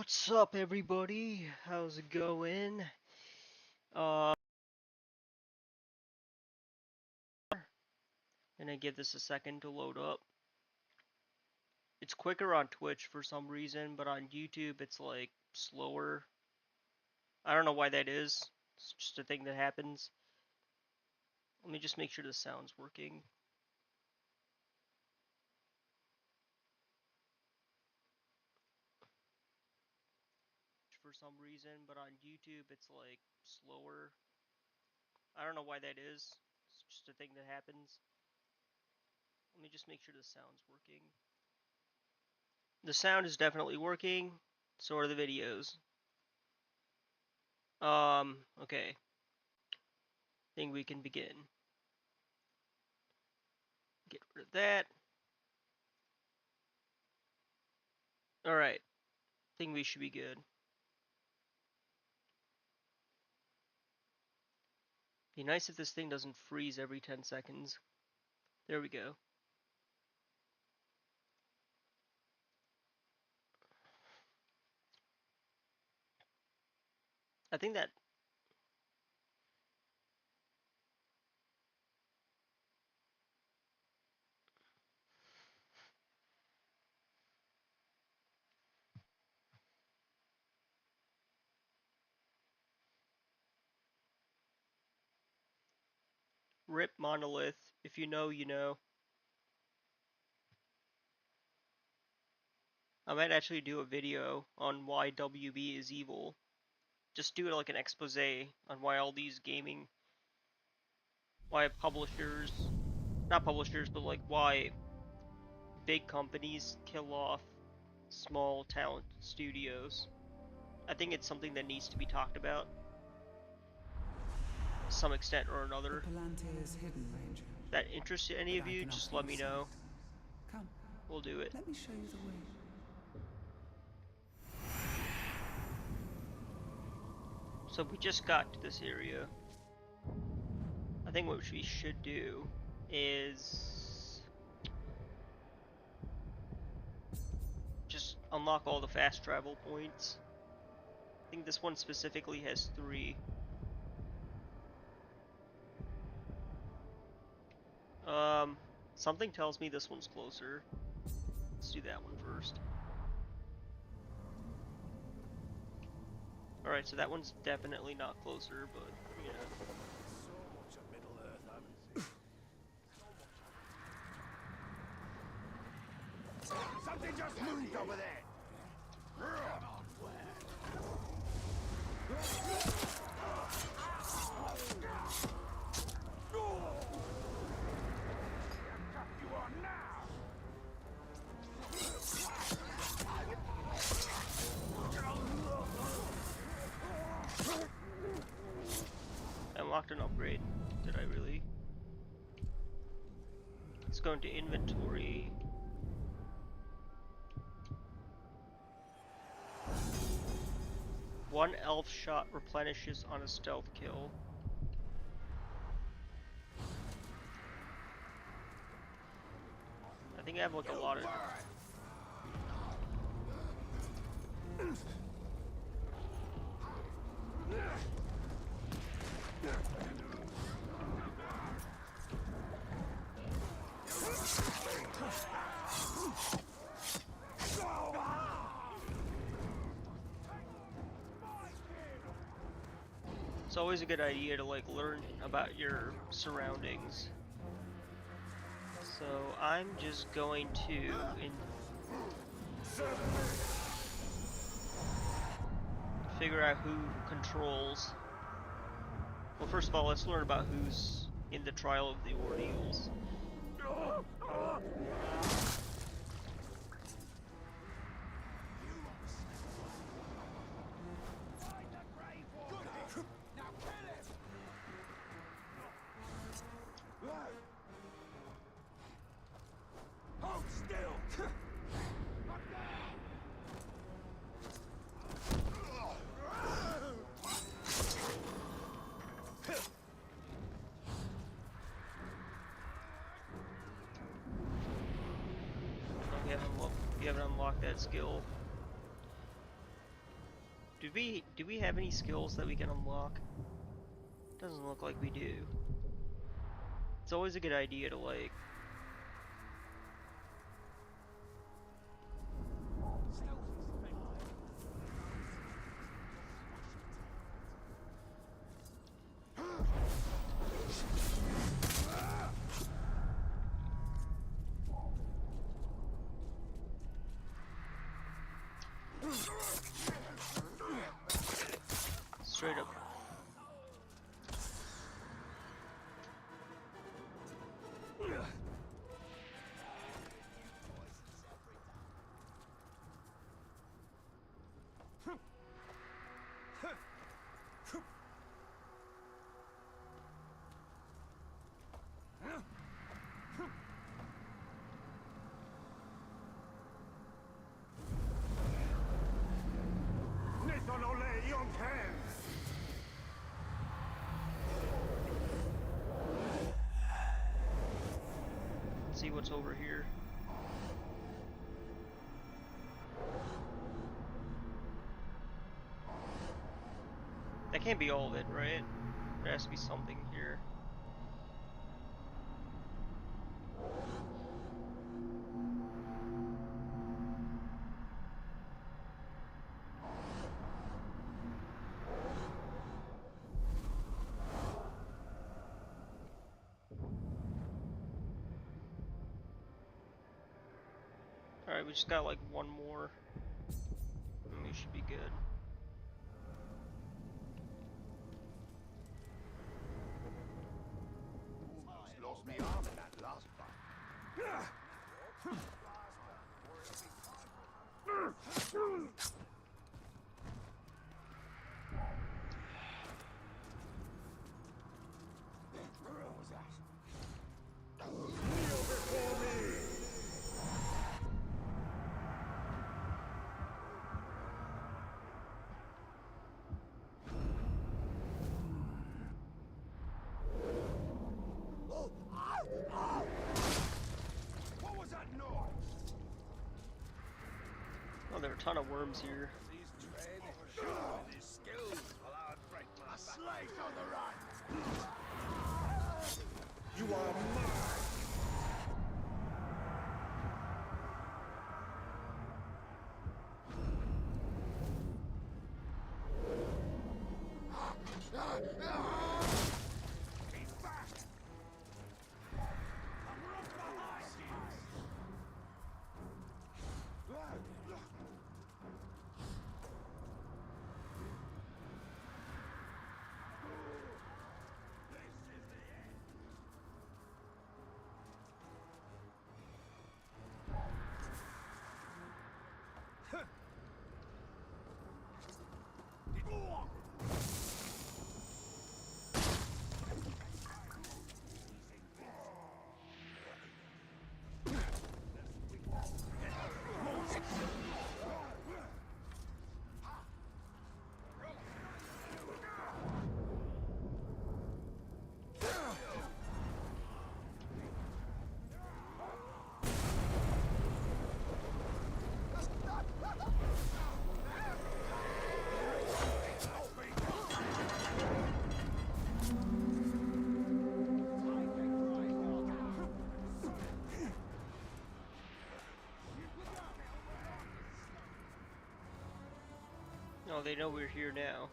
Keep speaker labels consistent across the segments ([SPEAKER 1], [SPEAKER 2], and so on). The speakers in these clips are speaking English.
[SPEAKER 1] What's up, everybody? How's it going? Uh, gonna give this a second to load up. It's quicker on Twitch for some reason, but on YouTube it's like slower. I don't know why that is. It's just a thing that happens. Let me just make sure the sound's working. For some reason, but on YouTube it's like slower. I don't know why that is. It's just a thing that happens. Let me just make sure the sound's working. The sound is definitely working. So are the videos. Okay. Think we can begin. Get rid of that. Alright. Think we should be good. Be nice if this thing doesn't freeze every 10 seconds. There we go. I think that... RIP Monolith. If you know, you know. I might actually do a video on why WB is evil. Just do like an expose on why all these gaming... Why publishers... Not publishers, but like why big companies kill off small talent studios. I think it's something that needs to be talked about. To some extent or another.
[SPEAKER 2] Hidden range.
[SPEAKER 1] That interests any of you, just let me know.
[SPEAKER 2] Come.
[SPEAKER 1] We'll do it.
[SPEAKER 2] Let me show you the way.
[SPEAKER 1] So we just got to this area. I think what we should do is just unlock all the fast travel points. I think this one specifically has 3. Something tells me this one's closer. Let's do that one first. Alright, so that one's definitely not closer, but, you know.
[SPEAKER 3] Something just moved over there! You are now!
[SPEAKER 1] I unlocked an upgrade. Did I really? Let's go into inventory. One elf shot replenishes on a stealth kill. I think I have like a lot of... It's always a good idea to like learn about your surroundings. So I'm just going to figure out who controls. Well, first of all, let's learn about who's in the Trial of the Ordeals.
[SPEAKER 3] Hold still!
[SPEAKER 1] We haven't unlocked that skill. Do we have any skills that we can unlock? Doesn't look like we do. It's always a good idea to like. Straight up.
[SPEAKER 3] Nathan Ole Young hands!
[SPEAKER 1] Let's see what's over here. That can't be all of it, right? There has to be something here. Alright, we just got like one more. And we should be good.
[SPEAKER 3] Lost me arm in that last fight. Where was that? Kneel before me! What was that noise?
[SPEAKER 1] Oh, there are a ton of worms here.
[SPEAKER 3] He's trained with his skills while I'd break my back. A slice on the run! You are mine! He's back!
[SPEAKER 1] Oh, they know we're here now.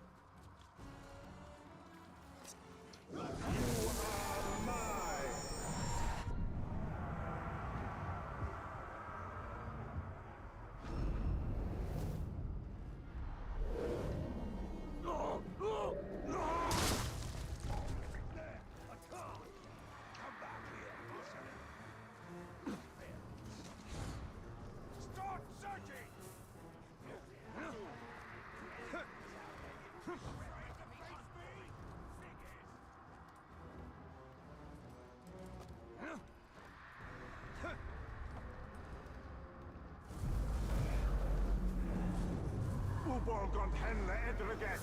[SPEAKER 3] Start searching! Uborg und Henle Edriget!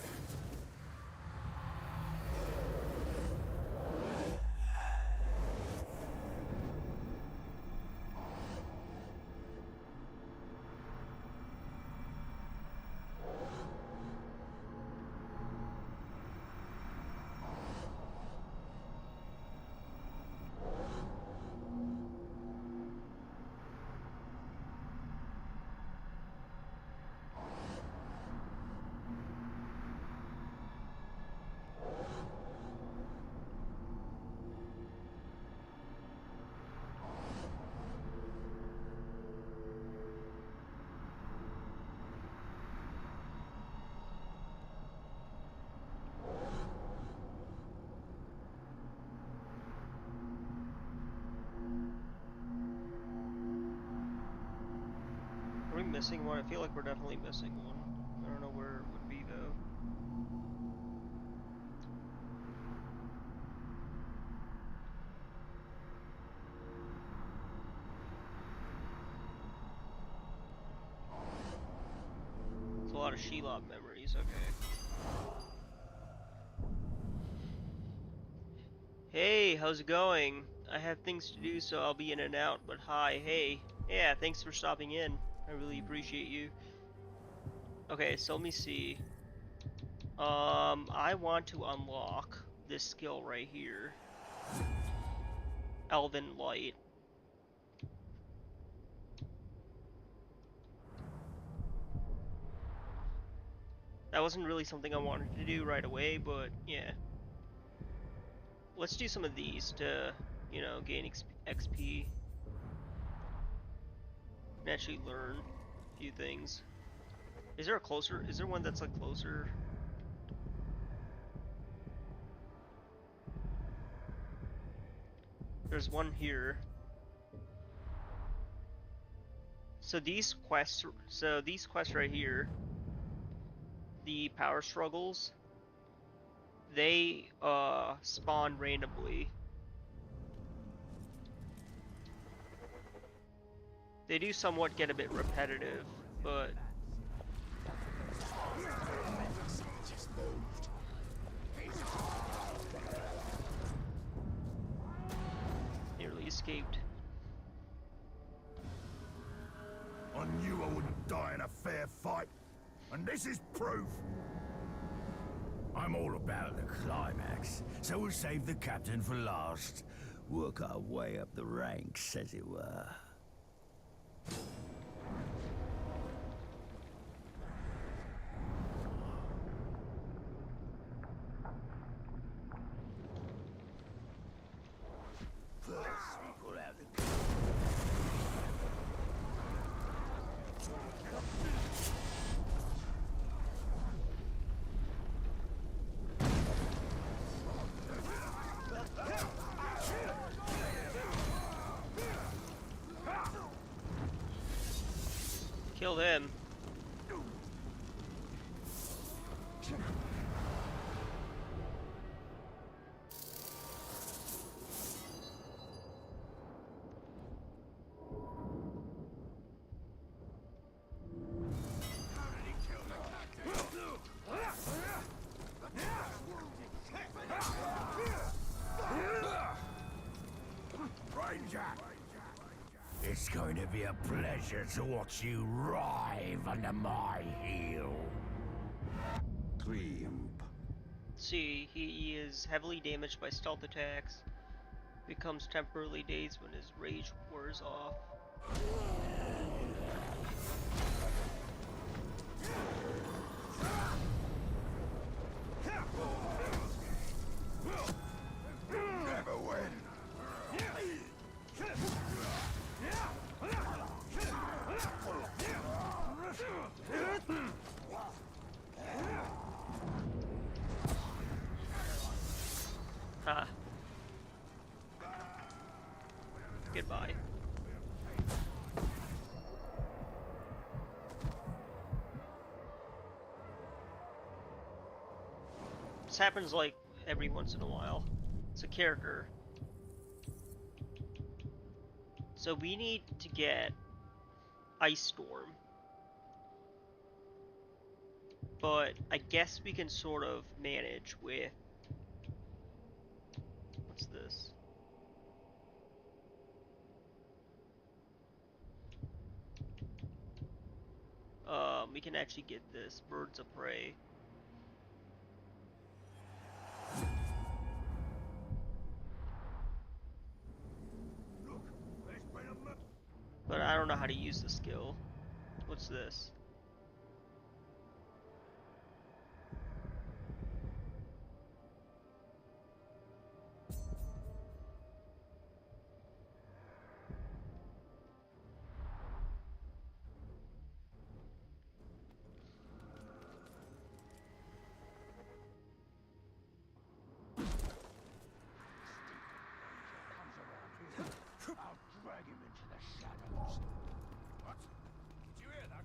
[SPEAKER 1] missing one? I feel like we're definitely missing one. I don't know where it would be though. It's a lot of Shelob memories, okay. Hey, how's it going? I have things to do, so I'll be in and out, but hi, hey. Yeah, thanks for stopping in. I really appreciate you. Okay, so let me see. I want to unlock this skill right here. Elven Light. That wasn't really something I wanted to do right away, but yeah. Let's do some of these to, you know, gain XP. And actually learn a few things. Is there one that's like closer? There's one here. So these quests right here, the power struggles, they spawn randomly. They do somewhat get a bit repetitive, but nearly escaped.
[SPEAKER 3] I knew I wouldn't die in a fair fight, and this is proof. I'm all about the climax, so we'll save the captain for last. Work our way up the ranks, as it were. First, we pull out the...
[SPEAKER 1] Kill him.
[SPEAKER 3] It's going to be a pleasure to watch you writhe under my heel. Triumph.
[SPEAKER 1] See, he is heavily damaged by stealth attacks. Becomes temporarily dazed when his rage wears off.
[SPEAKER 3] Never win.
[SPEAKER 1] Ha. Goodbye. This happens like every once in a while. It's a character. So we need to get Ice Storm. But I guess we can sort of manage with... What's this? We can actually get this Birds of Prey. But I don't know how to use the skill. What's this?
[SPEAKER 3] I'll drag him into the shadows. What? Did you hear that?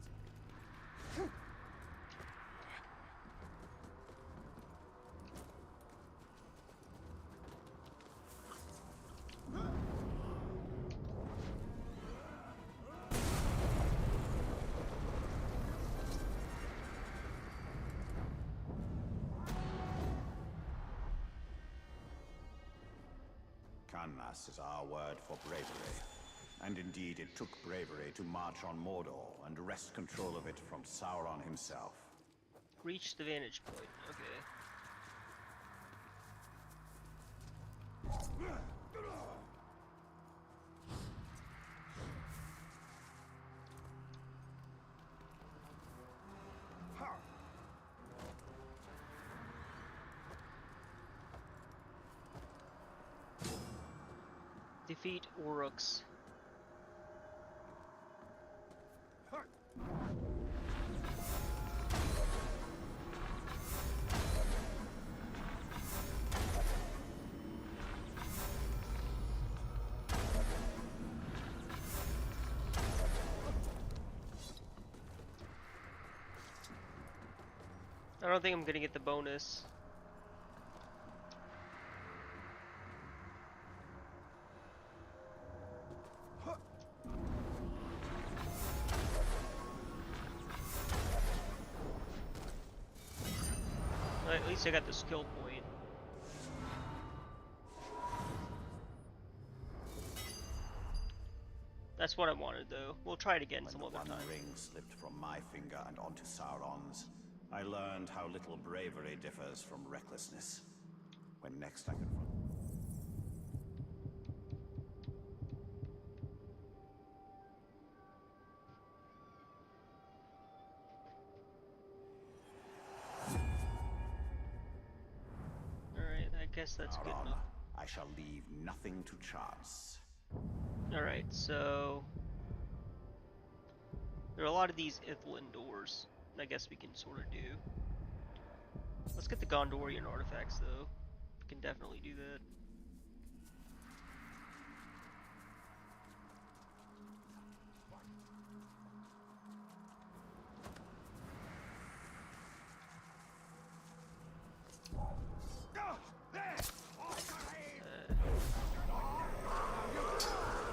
[SPEAKER 3] Branlas is our word for bravery. And indeed, it took bravery to march on Mordor and wrest control of it from Sauron himself.
[SPEAKER 1] Reach the vantage point. Okay. Defeat Oryx. I don't think I'm gonna get the bonus. At least I got the skill point. That's what I wanted, though. We'll try it again
[SPEAKER 3] When
[SPEAKER 1] some
[SPEAKER 3] the
[SPEAKER 1] other
[SPEAKER 3] One
[SPEAKER 1] time.
[SPEAKER 3] Ring slipped from my finger and onto Sauron's, I learned how little bravery differs from recklessness. When next I confront...
[SPEAKER 1] Alright, I guess that's good
[SPEAKER 3] Sauron,
[SPEAKER 1] enough.
[SPEAKER 3] I shall leave nothing to chance.
[SPEAKER 1] Alright, so... there are a lot of these Ithilien doors, and I guess we can sort of do. Let's get the Gondorian artifacts, though. We can definitely do that.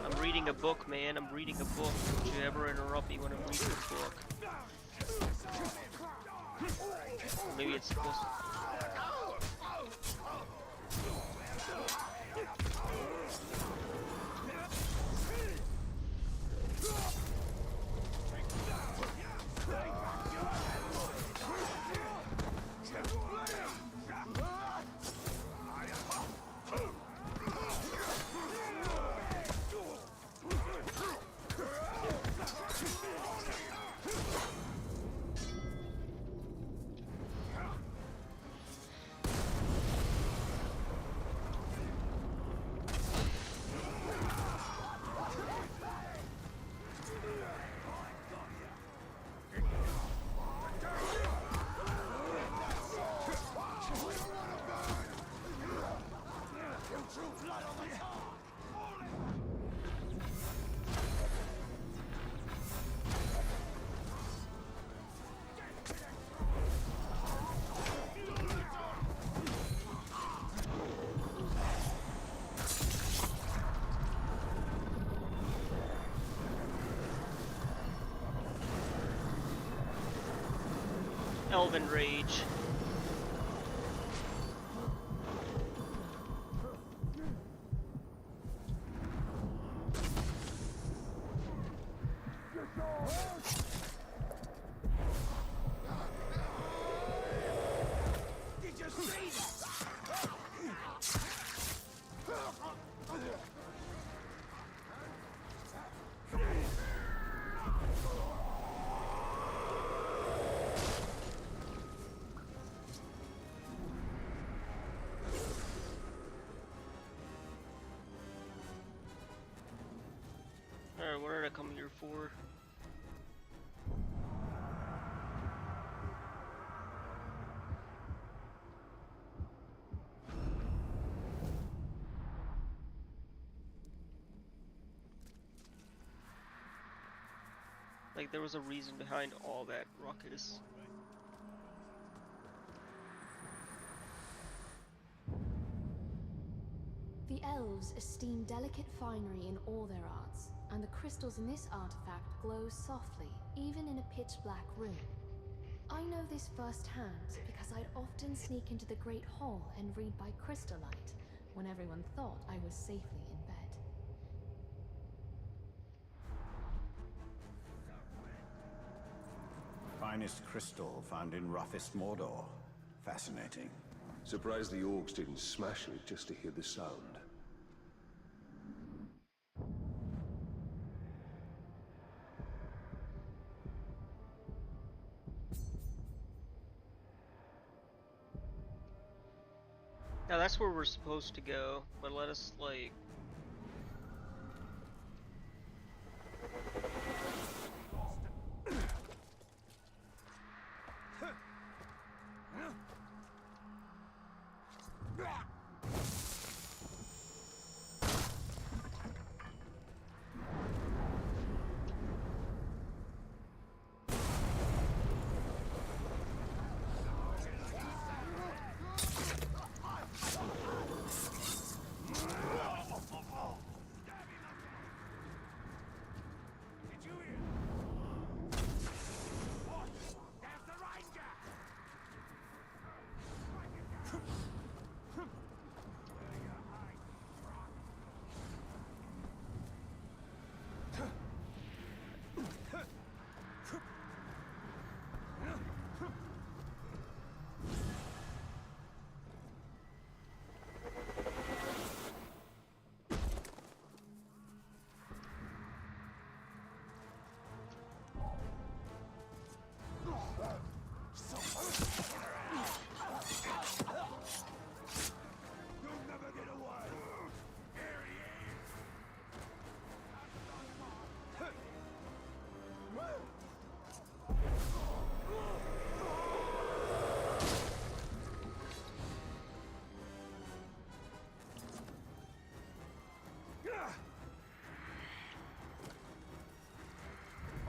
[SPEAKER 1] I'm reading a book, man. I'm reading a book. Don't you ever interrupt me when I'm reading a book. Or maybe it's supposed to... Elven Rage.
[SPEAKER 3] Did you see that?
[SPEAKER 1] Alright, what did I come here for? Like, there was a reason behind all that ruckus.
[SPEAKER 4] The elves esteem delicate finery in all their arts, and the crystals in this artifact glow softly, even in a pitch-black room. I know this firsthand because I'd often sneak into the Great Hall and read by crystallight when everyone thought I was safely
[SPEAKER 5] finest crystal found in roughest Mordor. Fascinating.
[SPEAKER 6] Surprised the orcs didn't smash it just to hear the sound.
[SPEAKER 1] Now that's where we're supposed to go, but let us like...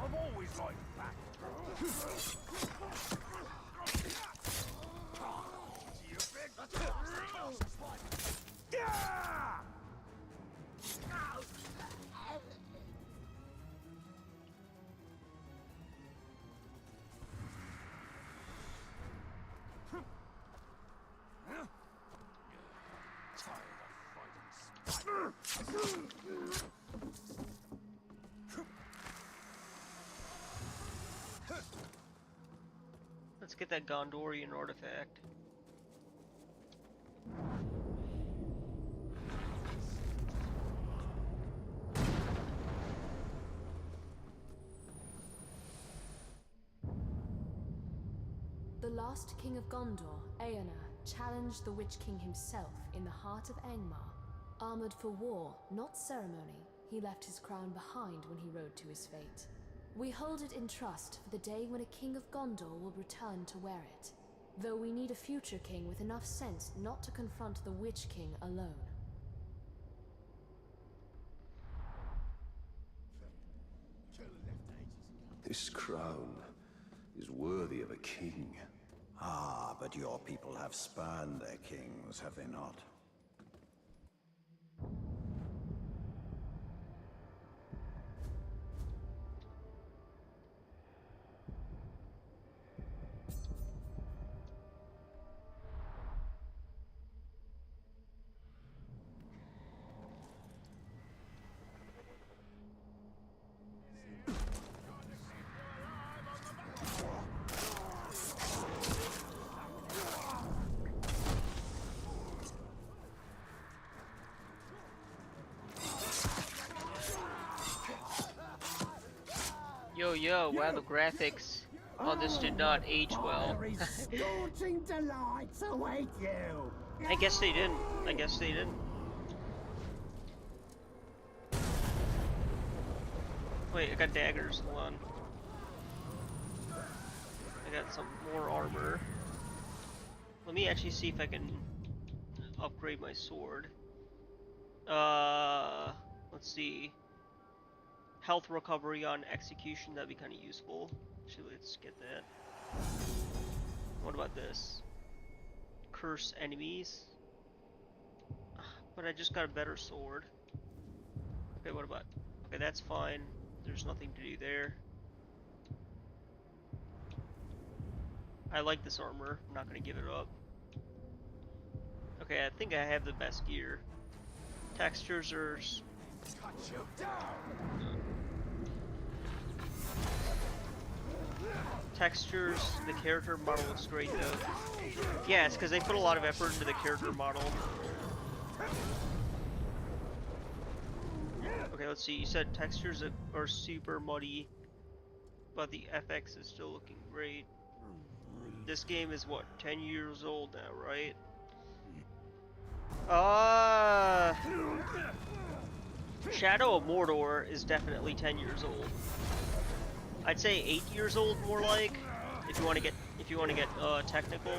[SPEAKER 3] I've always liked that.
[SPEAKER 1] Let's get that Gondorian artifact.
[SPEAKER 4] The last king of Gondor, Eonar, challenged the Witch King himself in the heart of Angmar. Armored for war, not ceremony, he left his crown behind when he rode to his fate. We hold it in trust for the day when a king of Gondor will return to wear it, though we need a future king with enough sense not to confront the Witch King alone.
[SPEAKER 6] This crown is worthy of a king.
[SPEAKER 5] Ah, but your people have spurned their kings, have they not?
[SPEAKER 1] Yo, wow, the graphics on this did not age well.
[SPEAKER 3] Scorching delights await you.
[SPEAKER 1] I guess they didn't. Wait, I got daggers, hold on. I got some more armor. Let me actually see if I can upgrade my sword. Let's see. Health recovery on execution, that'd be kind of useful. Actually, let's get that. What about this? Curse enemies. But I just got a better sword. Okay, what about... Okay, that's fine. There's nothing to do there. I like this armor. I'm not gonna give it up. Okay, I think I have the best gear. Textures are...
[SPEAKER 3] Cut you down.
[SPEAKER 1] Textures, the character model looks great though. Yeah, it's because they put a lot of effort into the character model. Okay, let's see. You said textures are super muddy, but the FX is still looking great. This game is what, 10 years old now, right? Shadow of Mordor is definitely 10 years old. I'd say 8 years old, more like, if you want to get technical.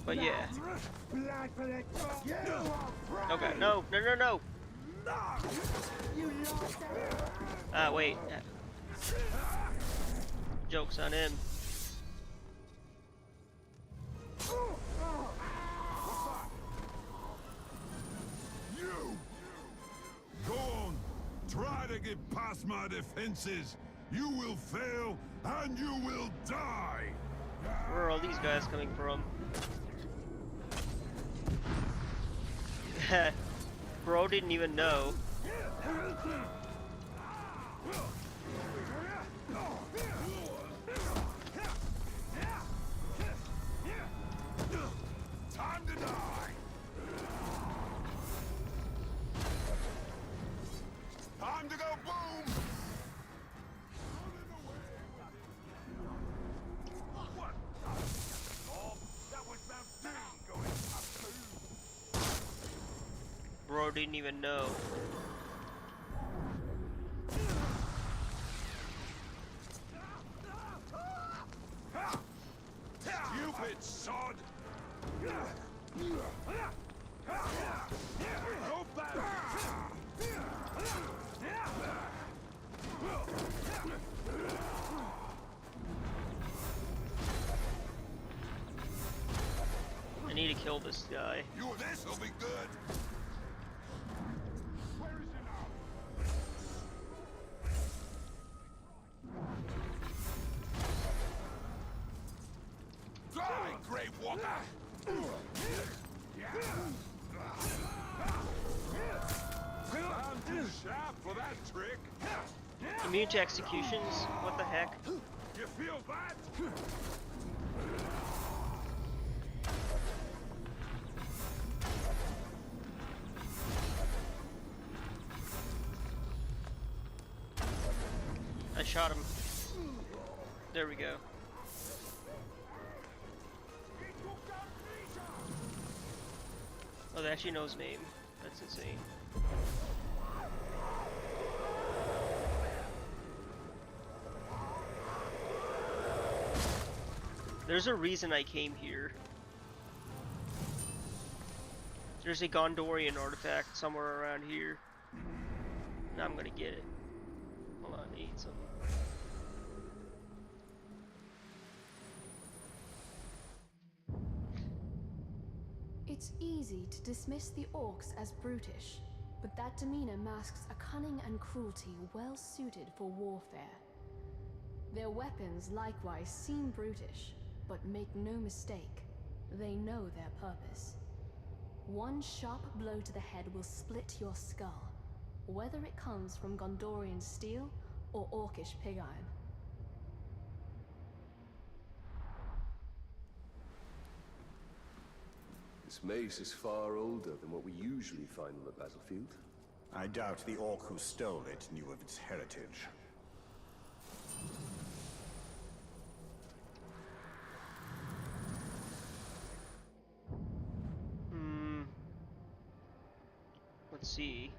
[SPEAKER 1] But yeah. Okay, no. Wait. Joke's on him.
[SPEAKER 3] You! Go on! Try to get past my defenses! You will fail, and you will die!
[SPEAKER 1] Where are all these guys coming from? Bro didn't even know.
[SPEAKER 3] Time to die! Time to go boom! What? Oh, that was Mount Doom going up boom!
[SPEAKER 1] Bro didn't even know.
[SPEAKER 3] Stupid sod! Go back!
[SPEAKER 1] I need to kill this guy.
[SPEAKER 3] This'll be good! Where is he now? Die, Grave Walker! I'm too sharp for that trick!
[SPEAKER 1] Immune to executions? What the heck?
[SPEAKER 3] You feel that?
[SPEAKER 1] I shot him. There we go. Oh, they actually know his name. That's insane. There's a reason I came here. There's a Gondorian artifact somewhere around here. And I'm gonna get it. Hold on, I need some.
[SPEAKER 4] It's easy to dismiss the orcs as brutish, but that demeanor masks a cunning and cruelty well suited for warfare. Their weapons likewise seem brutish, but make no mistake, they know their purpose. One sharp blow to the head will split your skull, whether it comes from Gondorian steel or orcish pig iron.
[SPEAKER 6] This mace is far older than what we usually find on the battlefield.
[SPEAKER 5] I doubt the orc who stole it knew of its heritage.
[SPEAKER 1] Let's see.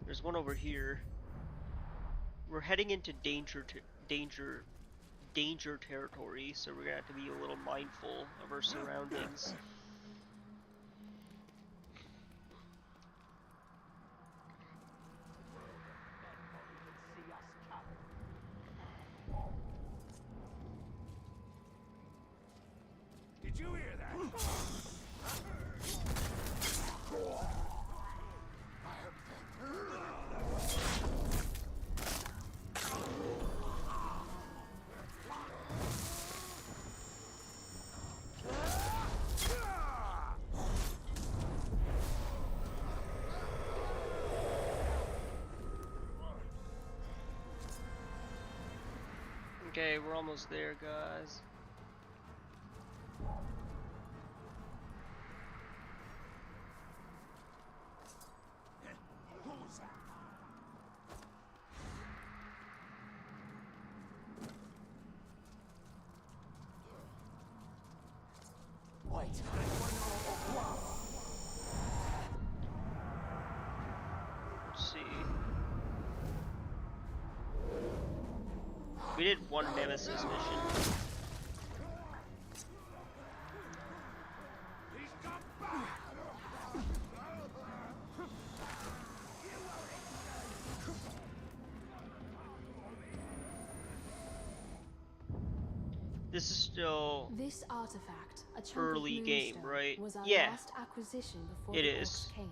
[SPEAKER 1] There's one over here. We're heading into danger territory, so we're gonna have to be a little mindful of our surroundings.
[SPEAKER 3] Did you hear that?
[SPEAKER 1] Okay, we're almost there, guys. Let's see. We did one Nemesis mission. This is still
[SPEAKER 4] This artifact, a chunk
[SPEAKER 1] early
[SPEAKER 4] of
[SPEAKER 1] game,
[SPEAKER 4] moonstone,
[SPEAKER 1] right?
[SPEAKER 4] was our
[SPEAKER 1] Yeah,
[SPEAKER 4] last acquisition before
[SPEAKER 1] it
[SPEAKER 4] the
[SPEAKER 1] is.
[SPEAKER 4] orcs came.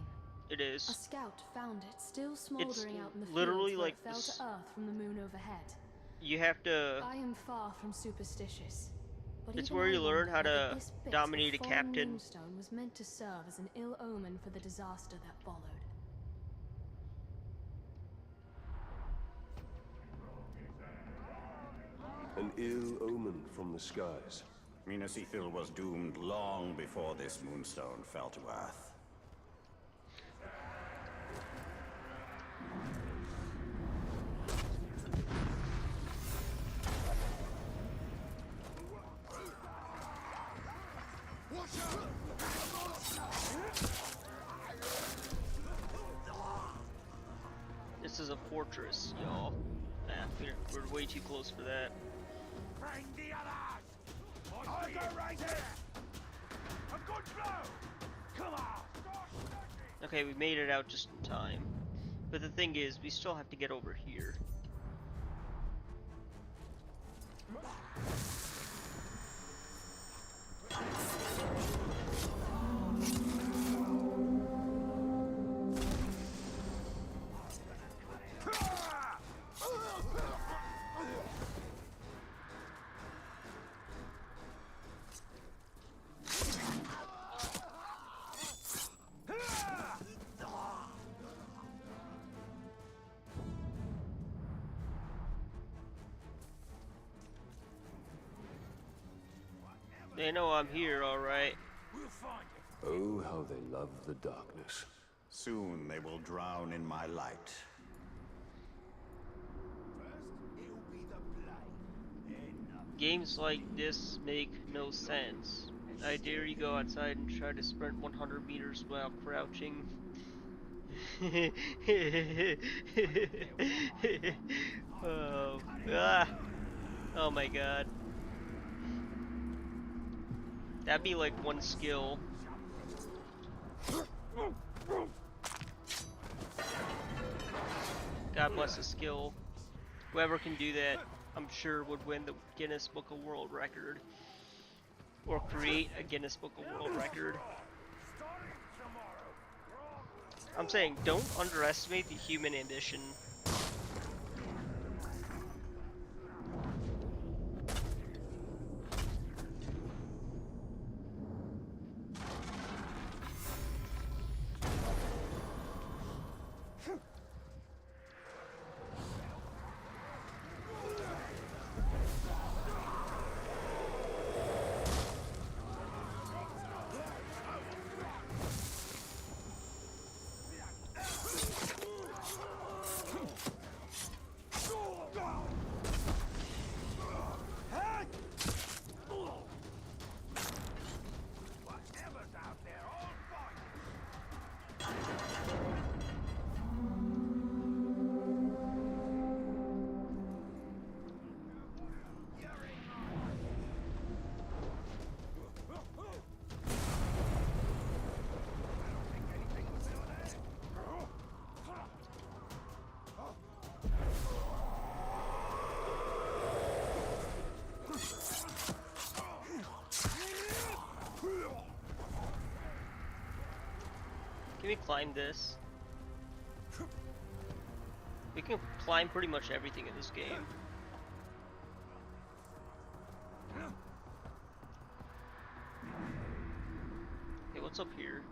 [SPEAKER 1] it
[SPEAKER 4] A
[SPEAKER 1] is.
[SPEAKER 4] scout found it, still smoldering out in the
[SPEAKER 1] literally
[SPEAKER 4] fields where
[SPEAKER 1] like
[SPEAKER 4] it fell
[SPEAKER 1] this-
[SPEAKER 4] to earth from the moon overhead.
[SPEAKER 1] You have to.
[SPEAKER 4] I am far from superstitious, but
[SPEAKER 1] It's
[SPEAKER 4] even
[SPEAKER 1] where
[SPEAKER 4] I
[SPEAKER 1] you learn
[SPEAKER 4] wonder
[SPEAKER 1] how
[SPEAKER 4] whether
[SPEAKER 1] to
[SPEAKER 4] this bit
[SPEAKER 1] dominate a
[SPEAKER 4] of fallen
[SPEAKER 1] captain.
[SPEAKER 4] moonstone was meant to serve as an ill omen for the disaster that followed.
[SPEAKER 6] An ill omen from the skies.
[SPEAKER 5] Minas Ithil was doomed long before this moonstone fell to earth.
[SPEAKER 1] This is a fortress, y'all. Nah, we're way too close for that.
[SPEAKER 3] Bring the others! I'll go right here! A good blow! Come on!
[SPEAKER 1] Okay, we made it out just in time. But the thing is, we still have to get over here. They know I'm here, alright.
[SPEAKER 3] We'll find it.
[SPEAKER 6] Oh, how they love the darkness.
[SPEAKER 5] Soon they will drown in my light.
[SPEAKER 3] First, it'll be the blade. Then
[SPEAKER 1] Games like this make no sense. I dare you go outside and try to sprint 100 meters while crouching. Oh, oh my god. That'd be like one skill. God bless the skill. Whoever can do that, I'm sure would win the Guinness Book of World Record. Or create a Guinness Book of World Record. I'm saying, don't underestimate the human ambition. Can we climb this? We can climb pretty much everything in this game. Okay, what's up here?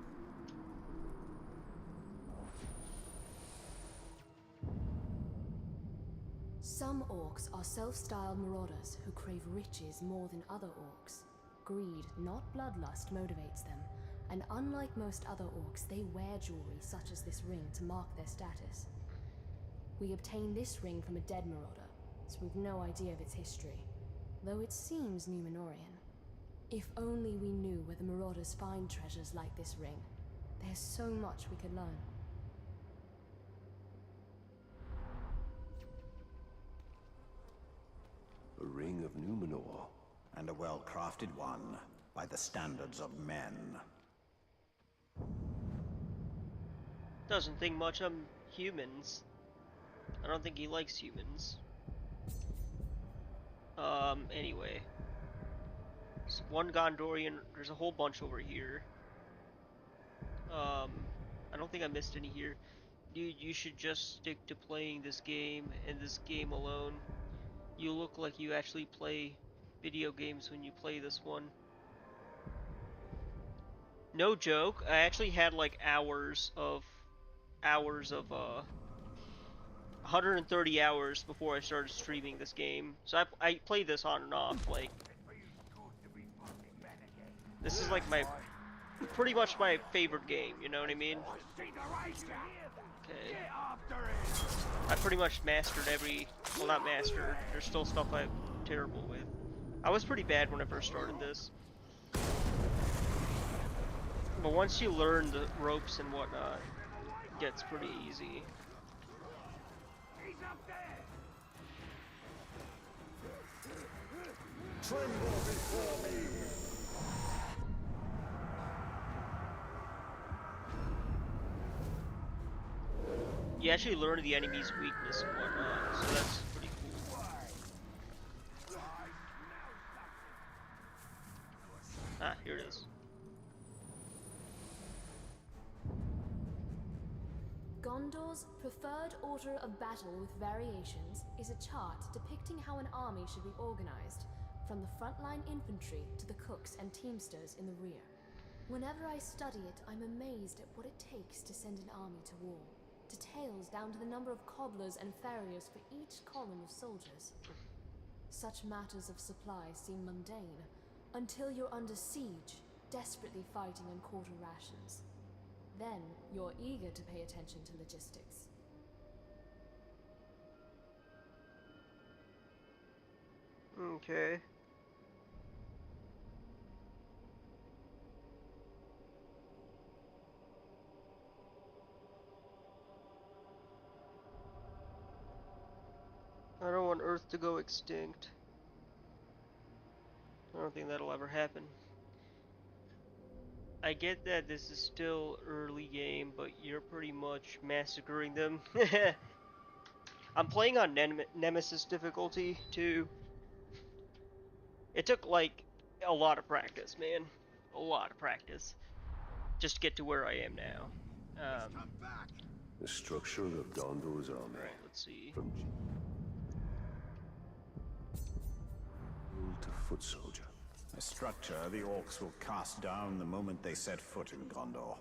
[SPEAKER 4] Some orcs are self-styled marauders who crave riches more than other orcs. Greed, not bloodlust, motivates them, and unlike most other orcs, they wear jewelry such as this ring to mark their status. We obtained this ring from a dead marauder, so we've no idea of its history, though it seems Numenorian. If only we knew where the marauders find treasures like this ring. There's so much we could learn.
[SPEAKER 6] A ring of Numenor.
[SPEAKER 5] And a well-crafted one, by the standards of men.
[SPEAKER 1] Doesn't think much of humans. I don't think he likes humans. Anyway. So one Gondorian, there's a whole bunch over here. I don't think I missed any here. Dude, you should just stick to playing this game and this game alone. You look like you actually play video games when you play this one. No joke, I actually had like hours of 130 hours before I started streaming this game. So I played this on and off, like this is like my pretty much my favorite game, you know what I mean? Okay. I pretty much mastered well, not mastered, there's still stuff I'm terrible with. I was pretty bad when I first started this. But once you learn the ropes and whatnot, it gets pretty easy.
[SPEAKER 3] Tremble before me!
[SPEAKER 1] You actually learn the enemy's weakness and whatnot, so that's pretty cool. Ah, here it is.
[SPEAKER 4] Gondor's preferred order of battle with variations is a chart depicting how an army should be organized, from the frontline infantry to the cooks and teamsters in the rear. Whenever I study it, I'm amazed at what it takes to send an army to war. Details down to the number of cobblers and farriers for each column of soldiers. Such matters of supply seem mundane, until you're under siege, desperately fighting on quarter rations. Then, you're eager to pay attention to logistics.
[SPEAKER 1] Okay. I don't want Earth to go extinct. I don't think that'll ever happen. I get that this is still early game, but you're pretty much massacring them. I'm playing on Nemesis difficulty too. It took like a lot of practice, man. A lot of practice. Just to get to where I am now.
[SPEAKER 6] The structure of Gondor's army.
[SPEAKER 1] Alright, let's see.
[SPEAKER 6] From to foot soldier.
[SPEAKER 5] A structure the orcs will cast down the moment they set foot in Gondor.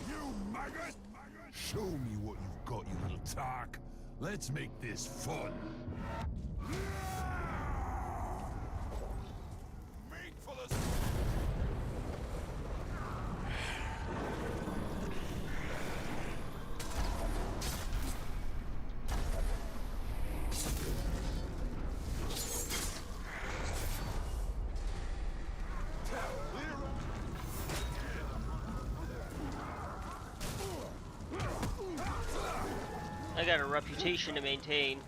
[SPEAKER 3] You maggot! Show me what you've got, you little tark. Let's make this fun. Make for the...
[SPEAKER 1] I got a reputation to maintain.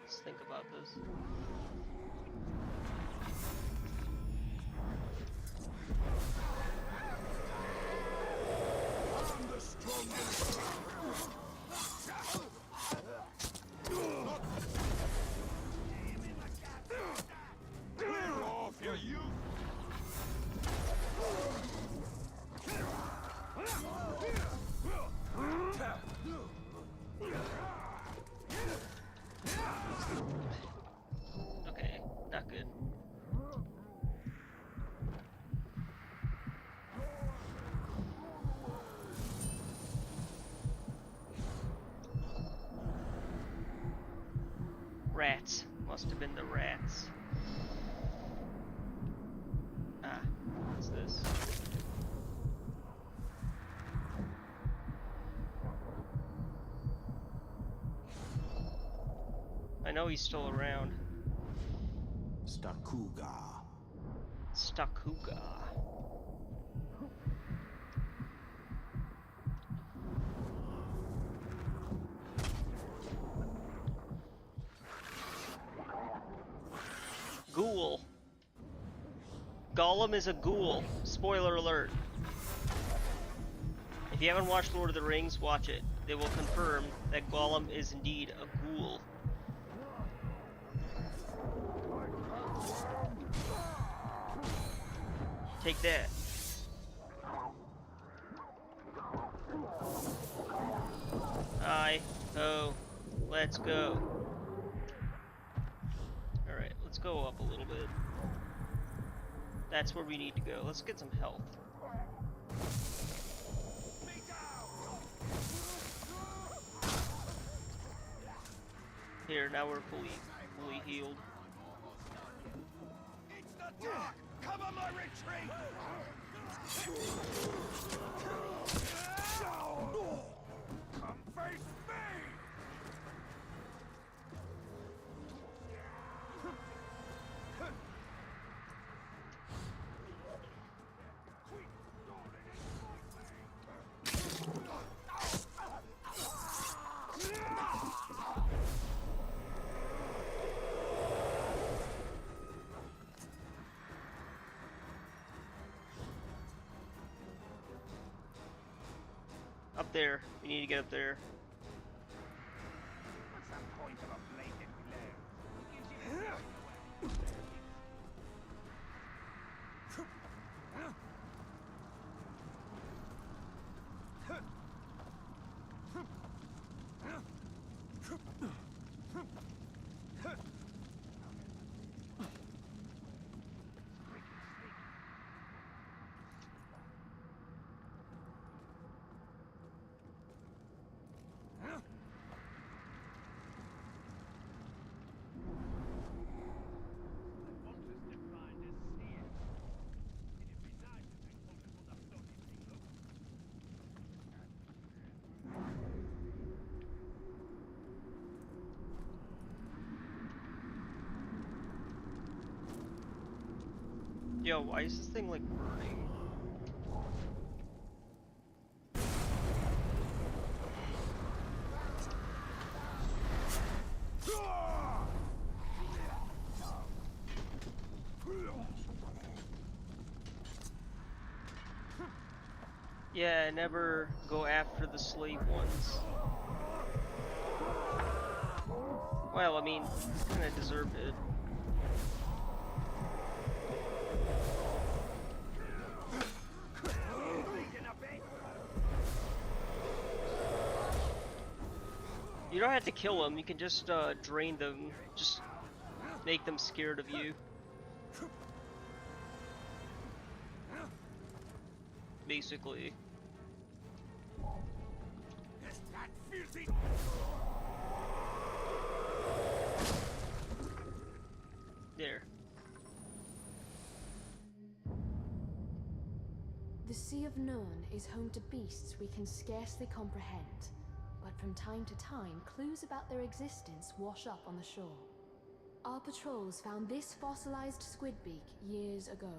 [SPEAKER 1] Let's think about this. rats. Must have been the rats. Ah, what's this? I know he's still around.
[SPEAKER 5] Stakuga.
[SPEAKER 1] Stakuga. Ghoul. Gollum is a ghoul. Spoiler alert. If you haven't watched Lord of the Rings, watch it. They will confirm that Gollum is indeed a ghoul. Take that. Oh, let's go. Alright, let's go up a little bit. That's where we need to go. Let's get some health. Here, now we're fully healed.
[SPEAKER 3] It's the dark! Cover my retreat! Come face me!
[SPEAKER 1] Up there. We need to get up there.
[SPEAKER 3] What's the point of a blatant glare?
[SPEAKER 1] Yo, why is this thing like burning? Yeah, never go after the slave ones. Well, I mean, kinda deserved it. You don't have to kill them, you can just drain them, just make them scared of you. Basically. There.
[SPEAKER 4] The Sea of Nirn is home to beasts we can scarcely comprehend, but from time to time, clues about their existence wash up on the shore. Our patrols found this fossilized squidbeak years ago.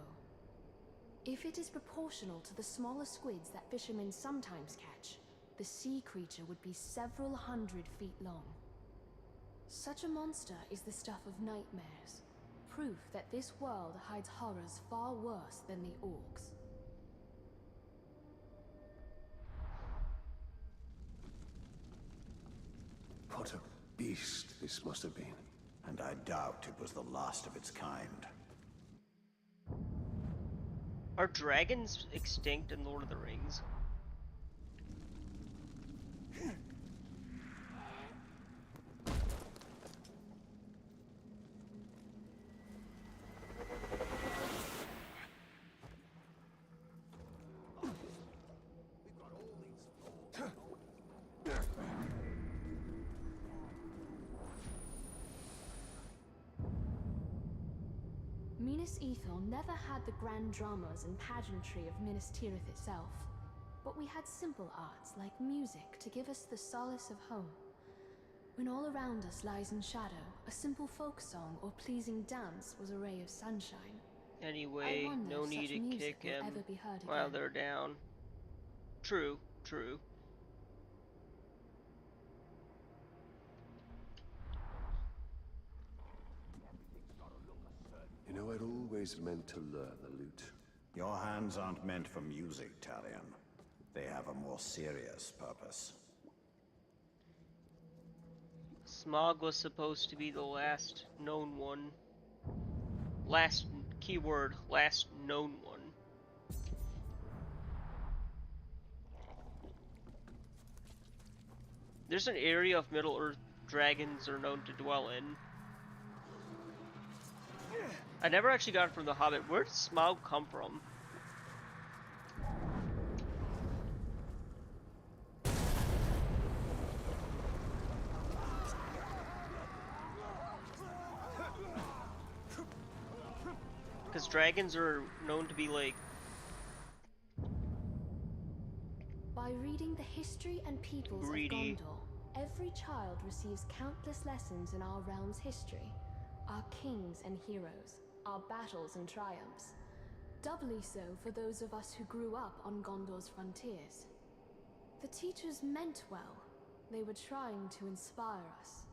[SPEAKER 4] If it is proportional to the smaller squids that fishermen sometimes catch, the sea creature would be several hundred feet long. Such a monster is the stuff of nightmares, proof that this world hides horrors far worse than the orcs.
[SPEAKER 6] What a beast this must have been.
[SPEAKER 5] And I doubt it was the last of its kind.
[SPEAKER 1] Are dragons extinct in Lord of the Rings?
[SPEAKER 4] Minas Ithil never had the grand dramas and pageantry of Minas Tirith itself, but we had simple arts like music to give us the solace of home. When all around us lies in shadow, a simple folk song or pleasing dance was a ray of sunshine.
[SPEAKER 1] Anyway, no need to kick him while they're down. True, true.
[SPEAKER 6] You know, I'd always meant to learn the lute.
[SPEAKER 5] Your hands aren't meant for music, Talion. They have a more serious purpose.
[SPEAKER 1] Smaug was supposed to be the last known one. Last keyword, last known one. There's an area of Middle-earth dragons are known to dwell in. I never actually got it from The Hobbit. Where did Smaug come from? Because dragons are known to be like...
[SPEAKER 4] By reading the history and peoples
[SPEAKER 1] greedy.
[SPEAKER 4] of Gondor, every child receives countless lessons in our realm's history, our kings and heroes, our battles and triumphs. Doubly so for those of us who grew up on Gondor's frontiers. The teachers meant well. They were trying to inspire us.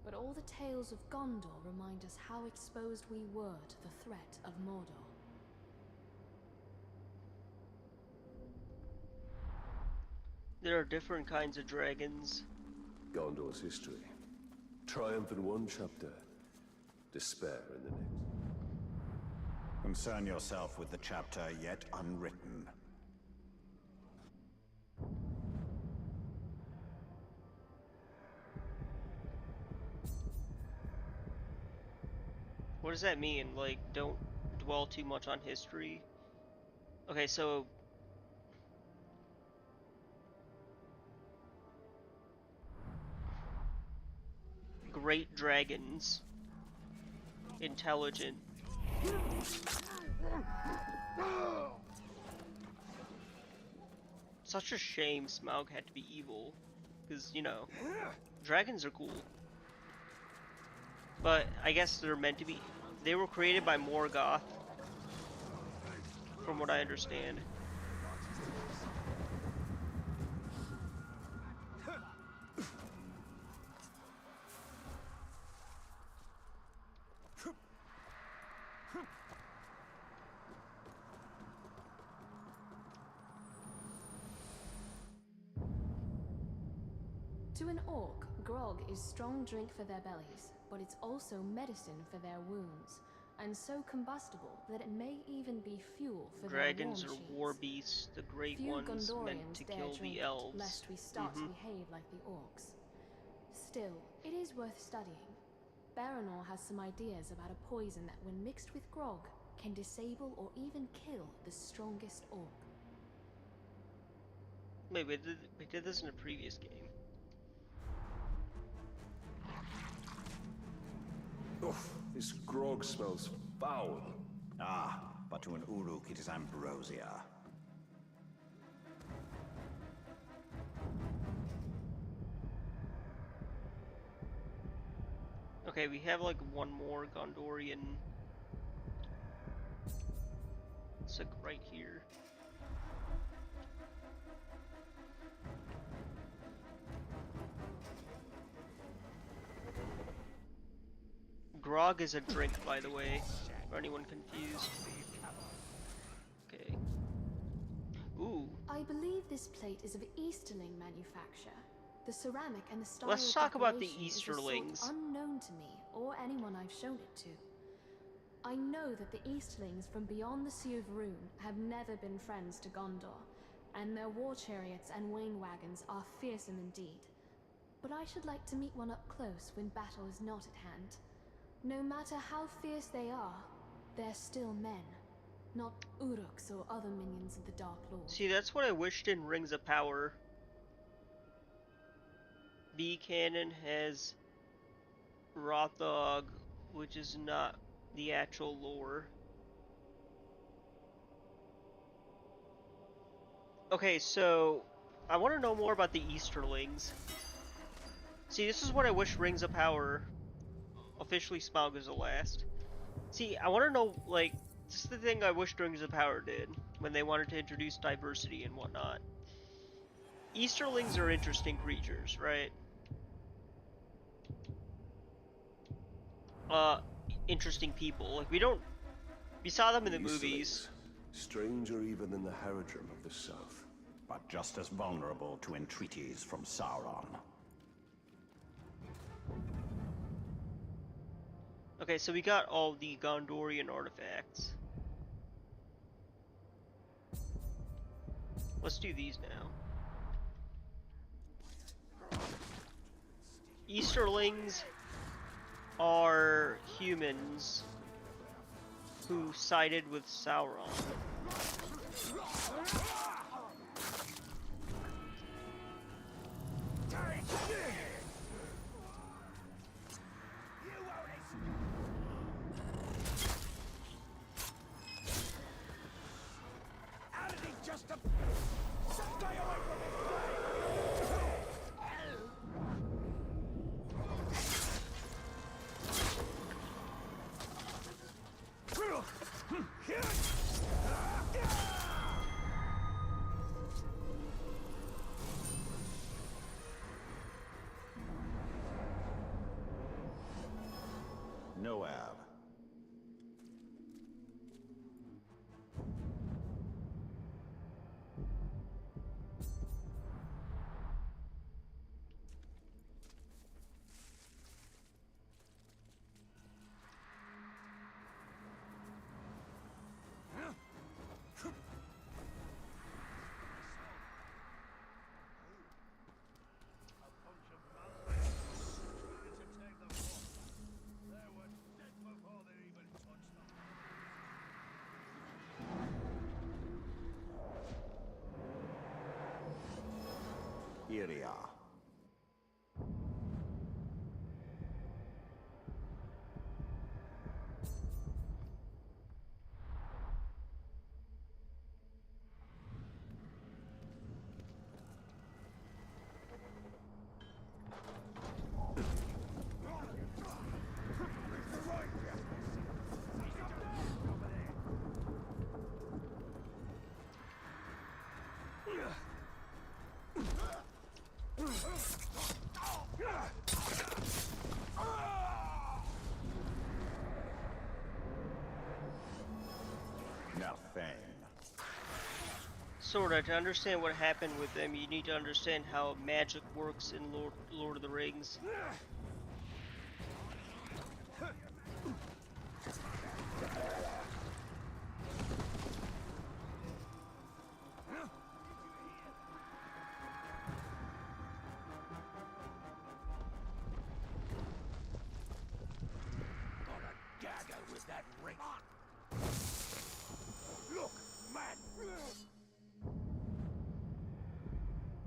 [SPEAKER 4] But all the tales of Gondor remind us how exposed we were to the threat of Mordor.
[SPEAKER 1] There are different kinds of dragons.
[SPEAKER 6] Gondor's history. Triumph in one chapter, despair in the next.
[SPEAKER 5] Concern yourself with the chapter yet unwritten.
[SPEAKER 1] What does that mean? Like, don't dwell too much on history? Okay, so... Great dragons. Intelligent. Such a shame Smaug had to be evil. Because, you know, dragons are cool. But I guess they're meant to be. They were created by Morgoth, from what I understand.
[SPEAKER 4] To an orc, grog is strong drink for their bellies, but it's also medicine for their wounds, and so combustible that it may even be fuel for
[SPEAKER 1] Dragons
[SPEAKER 4] their
[SPEAKER 1] are
[SPEAKER 4] war machines.
[SPEAKER 1] war beasts, the great
[SPEAKER 4] Few
[SPEAKER 1] ones meant
[SPEAKER 4] Gondorians
[SPEAKER 1] to
[SPEAKER 4] dare
[SPEAKER 1] kill
[SPEAKER 4] drink
[SPEAKER 1] the
[SPEAKER 4] it,
[SPEAKER 1] elves.
[SPEAKER 4] lest we start to behave like the orcs. Still, it is worth studying. Baranor has some ideas about a poison that, when mixed with grog, can disable or even kill the strongest orc.
[SPEAKER 1] Wait, we did this in a previous game.
[SPEAKER 6] Oof, this grog smells foul.
[SPEAKER 5] Ah, but to an Uruk it is ambrosia.
[SPEAKER 1] Okay, we have like one more Gondorian. It's like right here. Grog is a drink, by the way, for anyone confused. Okay. Ooh.
[SPEAKER 4] I believe this plate is of Easterling manufacture. The ceramic and the style
[SPEAKER 1] Let's
[SPEAKER 4] of
[SPEAKER 1] talk about the
[SPEAKER 4] decoration is a
[SPEAKER 1] Easterlings.
[SPEAKER 4] sort unknown to me or anyone I've shown it to. I know that the Easterlings from beyond the Sea of Rune have never been friends to Gondor, and their war chariots and wain wagons are fearsome indeed. But I should like to meet one up close when battle is not at hand. No matter how fierce they are, they're still men, not Uruks or other minions of the Dark Lord.
[SPEAKER 1] See, that's what I wished in Rings of Power. B Canon has Rothog, which is not the actual lore. Okay, so I want to know more about the Easterlings. See, this is what I wish Rings of Power, officially Smaug is the last. See, I want to know, like, this is the thing I wish Rings of Power did when they wanted to introduce diversity and whatnot. Easterlings are interesting creatures, right? Interesting people. Like, we saw them in the movies.
[SPEAKER 6] Stranger even than the Haradrim of the south.
[SPEAKER 5] But just as vulnerable to entreaties from Sauron.
[SPEAKER 1] Okay, so we got all the Gondorian artifacts. Let's do these now. Easterlings are humans who sided with Sauron.
[SPEAKER 5] Noab. Iria. Nothing.
[SPEAKER 1] Sorta, to understand what happened with them, you need to understand how magic works in Lord of the Rings.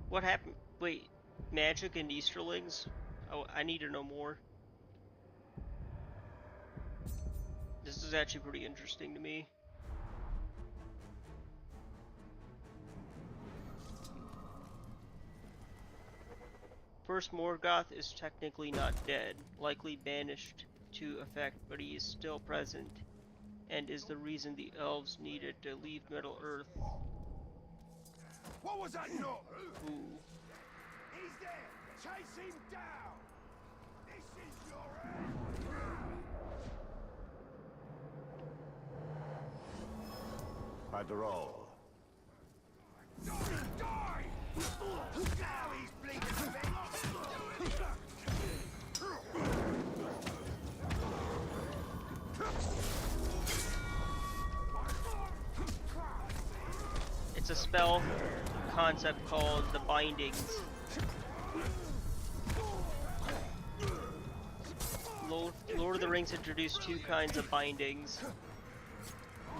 [SPEAKER 1] What happened? Wait, magic and Easterlings? Oh, I need to know more. This is actually pretty interesting to me. First, Morgoth is technically not dead, likely banished to effect, but he is still present, and is the reason the elves needed to leave Middle-earth.
[SPEAKER 3] What was that noise?
[SPEAKER 1] Ooh.
[SPEAKER 3] He's there! Chase him down! This is your end!
[SPEAKER 5] Padrol.
[SPEAKER 3] Die! Now he's bleeding to death!
[SPEAKER 1] It's a spell concept called the Bindings. Lord of the Rings introduced two kinds of bindings.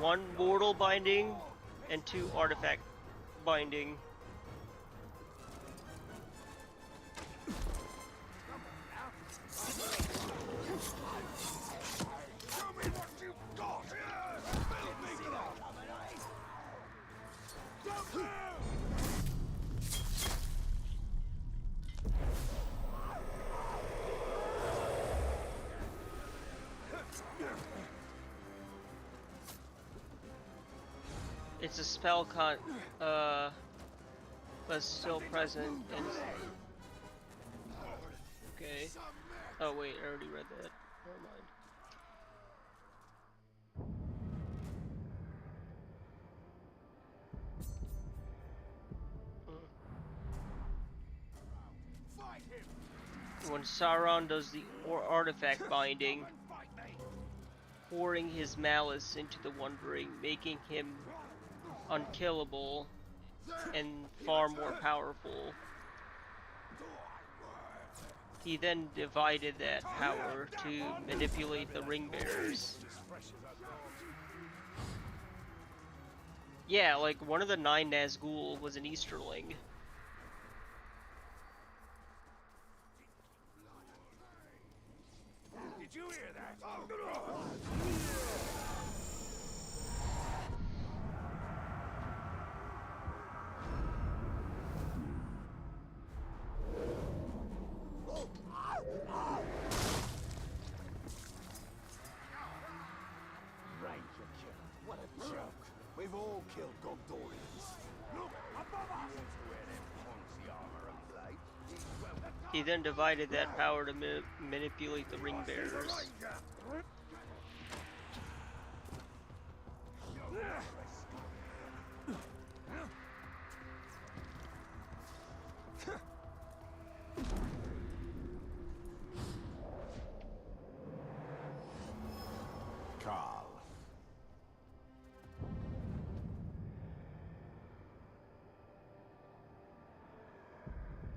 [SPEAKER 1] One mortal binding and two artifact binding.
[SPEAKER 3] Show me what
[SPEAKER 1] It's a spell but still present and okay. Oh wait, I already read that. Never mind. When Sauron does the artifact binding, pouring his malice into the Wandering, making him unkillable and far more powerful. He then divided that power to manipulate the ring bearers. Yeah, like one of the 9 Nazgul was an Easterling.
[SPEAKER 3] Did you hear that?
[SPEAKER 7] Ranger killer. What a joke. We've all killed Gondorians. Look, above us! He wants to wear them poncy armor and plate.
[SPEAKER 1] He then divided that power to manipulate the ring bearers.
[SPEAKER 5] Carl.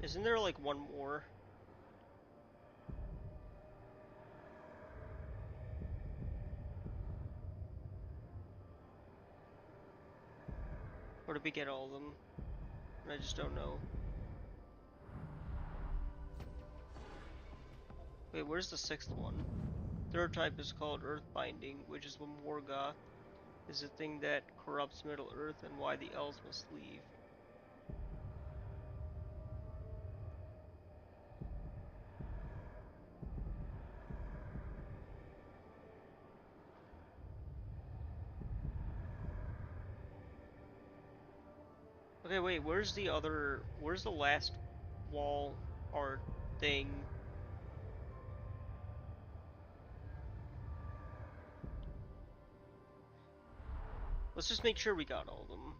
[SPEAKER 1] Isn't there like one more? Or did we get all of them? I just don't know. Wait, where's the 6th one? Third type is called Earthbinding, which is when Morgoth is a thing that corrupts Middle Earth and why the elves must leave. Okay, wait, where's the last wall art thing? Let's just make sure we got all of them.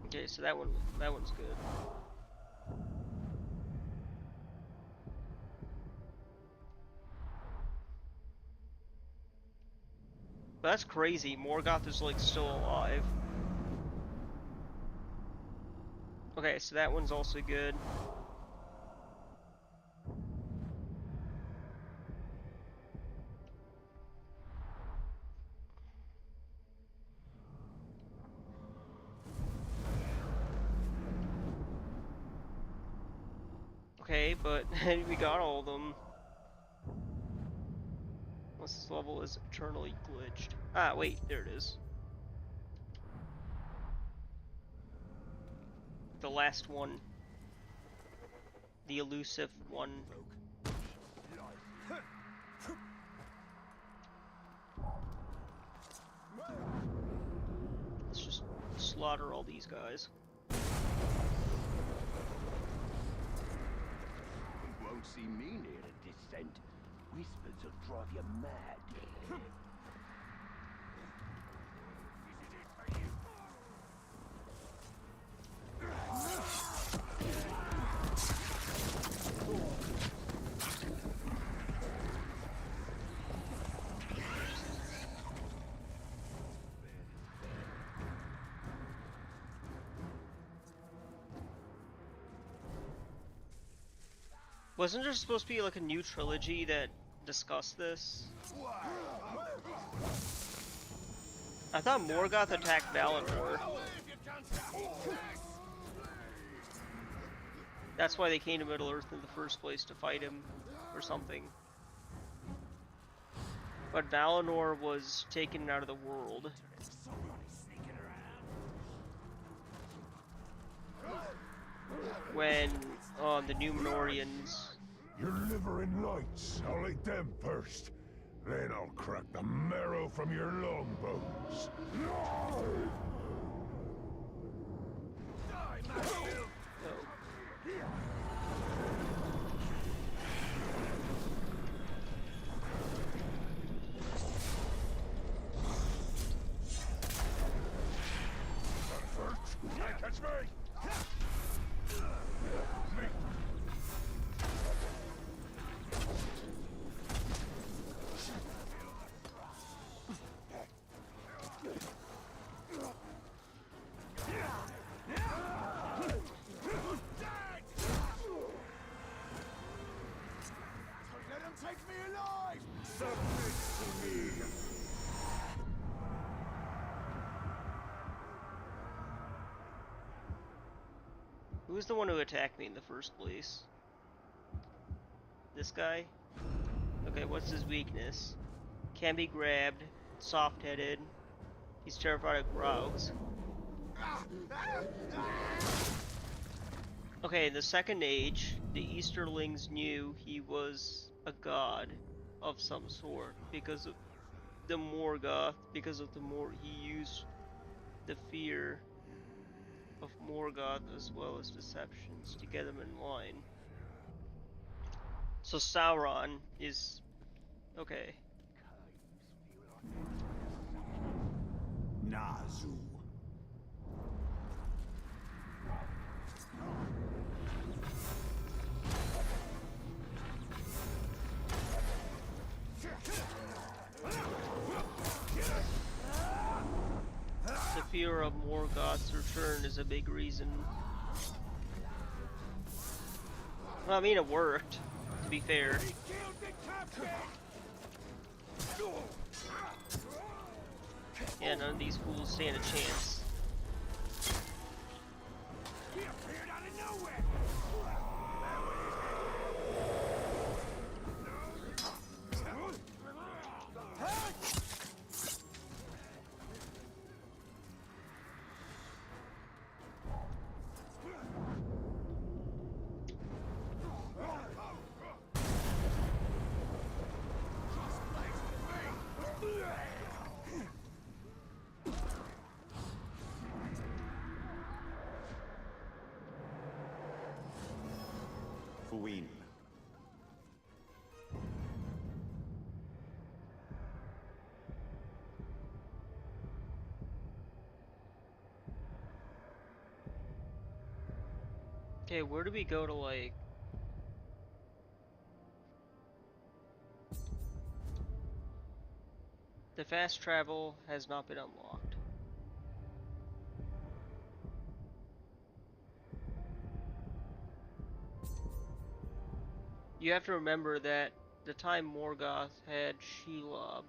[SPEAKER 1] Okay, so that one's good. But that's crazy. Morgoth is like still alive. Okay, so that one's also good. Okay, but we got all of them. Unless this level is eternally glitched. Ah, wait, there it is. The last one. The elusive one. Let's just slaughter all these guys.
[SPEAKER 7] You won't see me near the descent. Whispers will drive you mad.
[SPEAKER 1] Wasn't there supposed to be like a new trilogy that discussed this? I thought Morgoth attacked Valinor. That's why they came to Middle-earth in the first place, to fight him, or something. But Valinor was taken out of the world. When the Númenóreans...
[SPEAKER 3] Your liver and lights, I'll eat them first. Then I'll crack the marrow from your long bones.
[SPEAKER 7] Die, Maxfield!
[SPEAKER 3] Can't catch me!
[SPEAKER 7] Let him take me alive!
[SPEAKER 3] Submit to me!
[SPEAKER 1] Who's the one who attacked me in the first place? This guy? Okay, what's his weakness? Can be grabbed, soft-headed. He's terrified of Graugs. Okay, in the Second Age, the Easterlings knew he was a god of some sort because of the Morgoth, because of the he used the fear of Morgoth as well as deceptions to get them in line. So Sauron is okay.
[SPEAKER 5] Nazu.
[SPEAKER 1] The fear of Morgoth's return is a big reason. Well, I mean, it worked, to be fair.
[SPEAKER 7] He killed the captain!
[SPEAKER 1] Yeah, none of these fools stand a chance.
[SPEAKER 7] He appeared out of nowhere!
[SPEAKER 5] Fuin.
[SPEAKER 1] Okay, where do we go to, like... The fast travel has not been unlocked. You have to remember that the time Morgoth had Shelob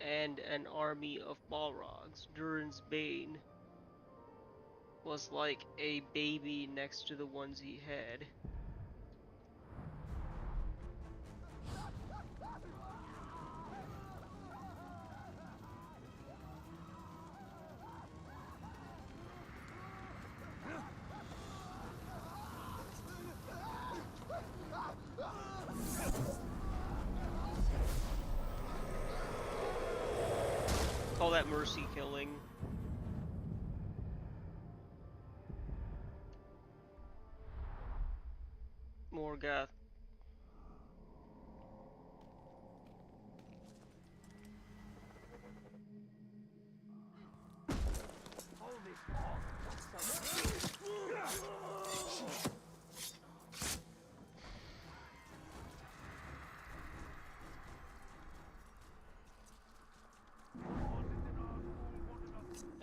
[SPEAKER 1] and an army of Balrogs, Durin's Bane was like a baby next to the ones he had. Call that mercy killing. Morgoth.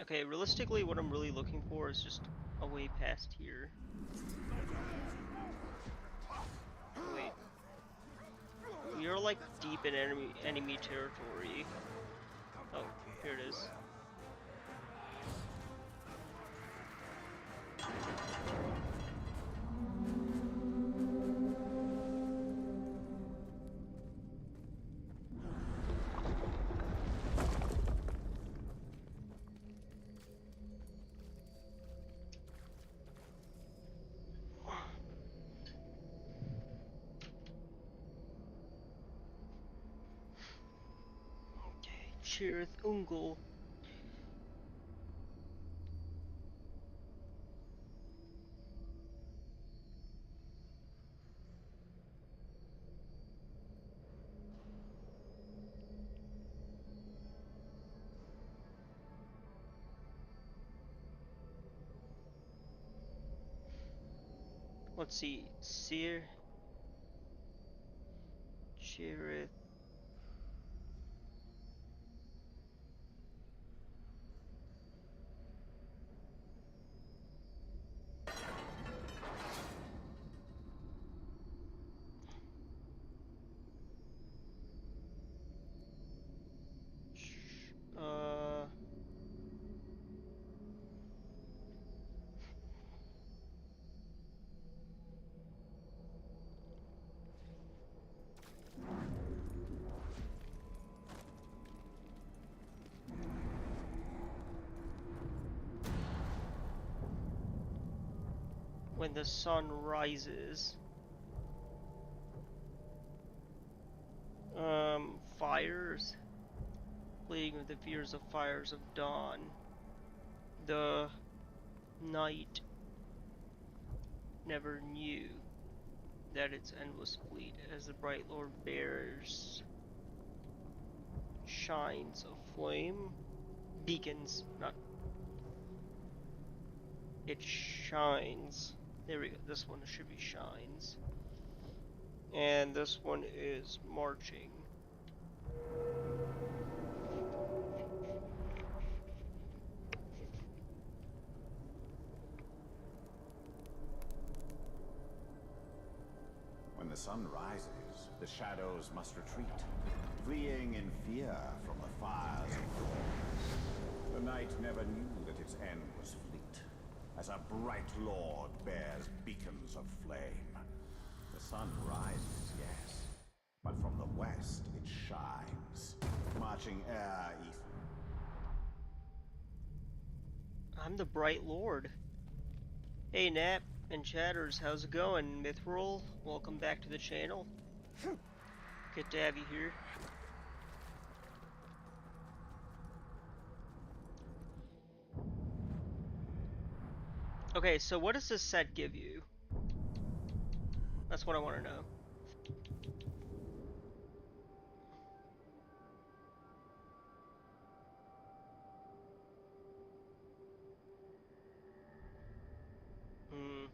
[SPEAKER 1] Okay, realistically, what I'm really looking for is just a way past here. Wait. We are like deep in enemy territory. Oh, here it is. Shirith Ungol. Let's see, Shirith. Uh, when the sun rises. Fires. Pleading with the fears of fires of dawn. The night never knew that its end was fleet, as the bright Lord bears shines of flame. Beacons, not. It shines. There we go. This one should be shines. And this one is marching.
[SPEAKER 5] When the sun rises, the shadows must retreat, fleeing in fear from the fires of dawn. The night never knew that its end was fleet, as a bright lord bears beacons of flame. The sun rises, yes, but from the west it shines, marching air ether.
[SPEAKER 1] I'm the Bright Lord. Hey Nap and Chatters, how's it going? Mithril, welcome back to the channel. Good to have you here. Okay, so what does this set give you? That's what I want to know. Hmm.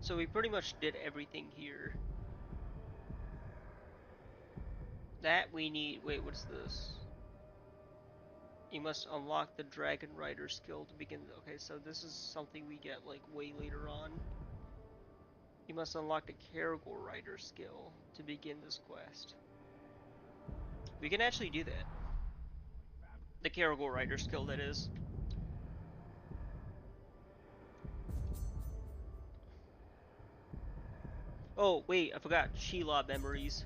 [SPEAKER 1] So we pretty much did everything here. That we need. Wait, what's this? You must unlock the Dragon Rider skill to begin. Okay, so this is something we get like way later on. You must unlock the Caragor Rider skill to begin this quest. We can actually do that. The Caragor Rider skill, that is. Oh, wait, I forgot. Shelob memories.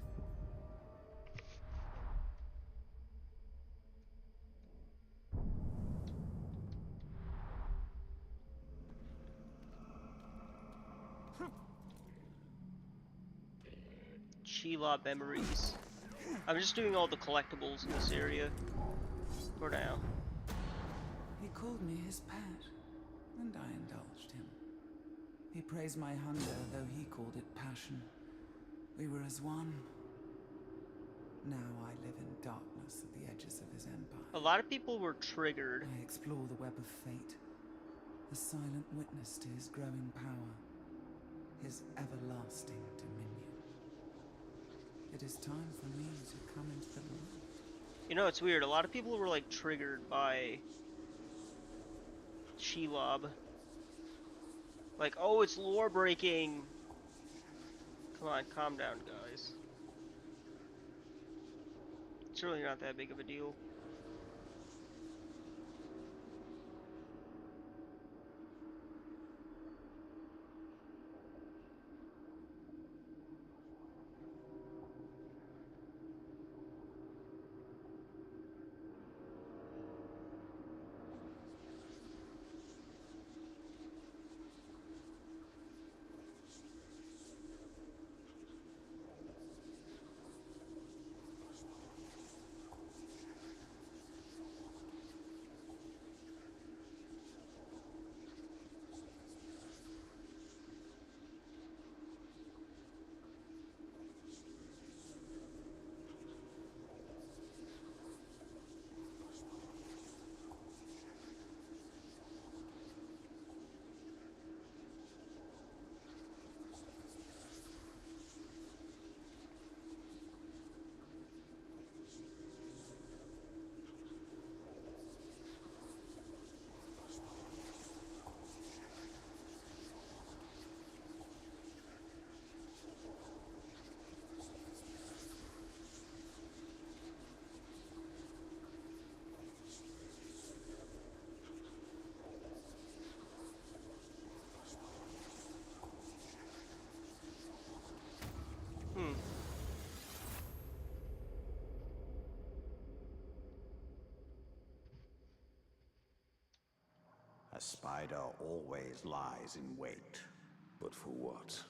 [SPEAKER 1] Shelob memories. I'm just doing all the collectibles in this area for now.
[SPEAKER 2] He called me his pet, and I indulged him. He praised my hunger, though he called it passion. We were as one. Now I live in darkness at the edges of his empire.
[SPEAKER 1] A lot of people were triggered.
[SPEAKER 2] I explore the web of fate, a silent witness to his growing power, his everlasting dominion. It is time for me to come into the light.
[SPEAKER 1] You know, it's weird. A lot of people were like triggered by Shelob. Like, oh, it's lore breaking. Come on, calm down, guys. It's really not that big of a deal.
[SPEAKER 5] spider always lies in wait.
[SPEAKER 6] But for what?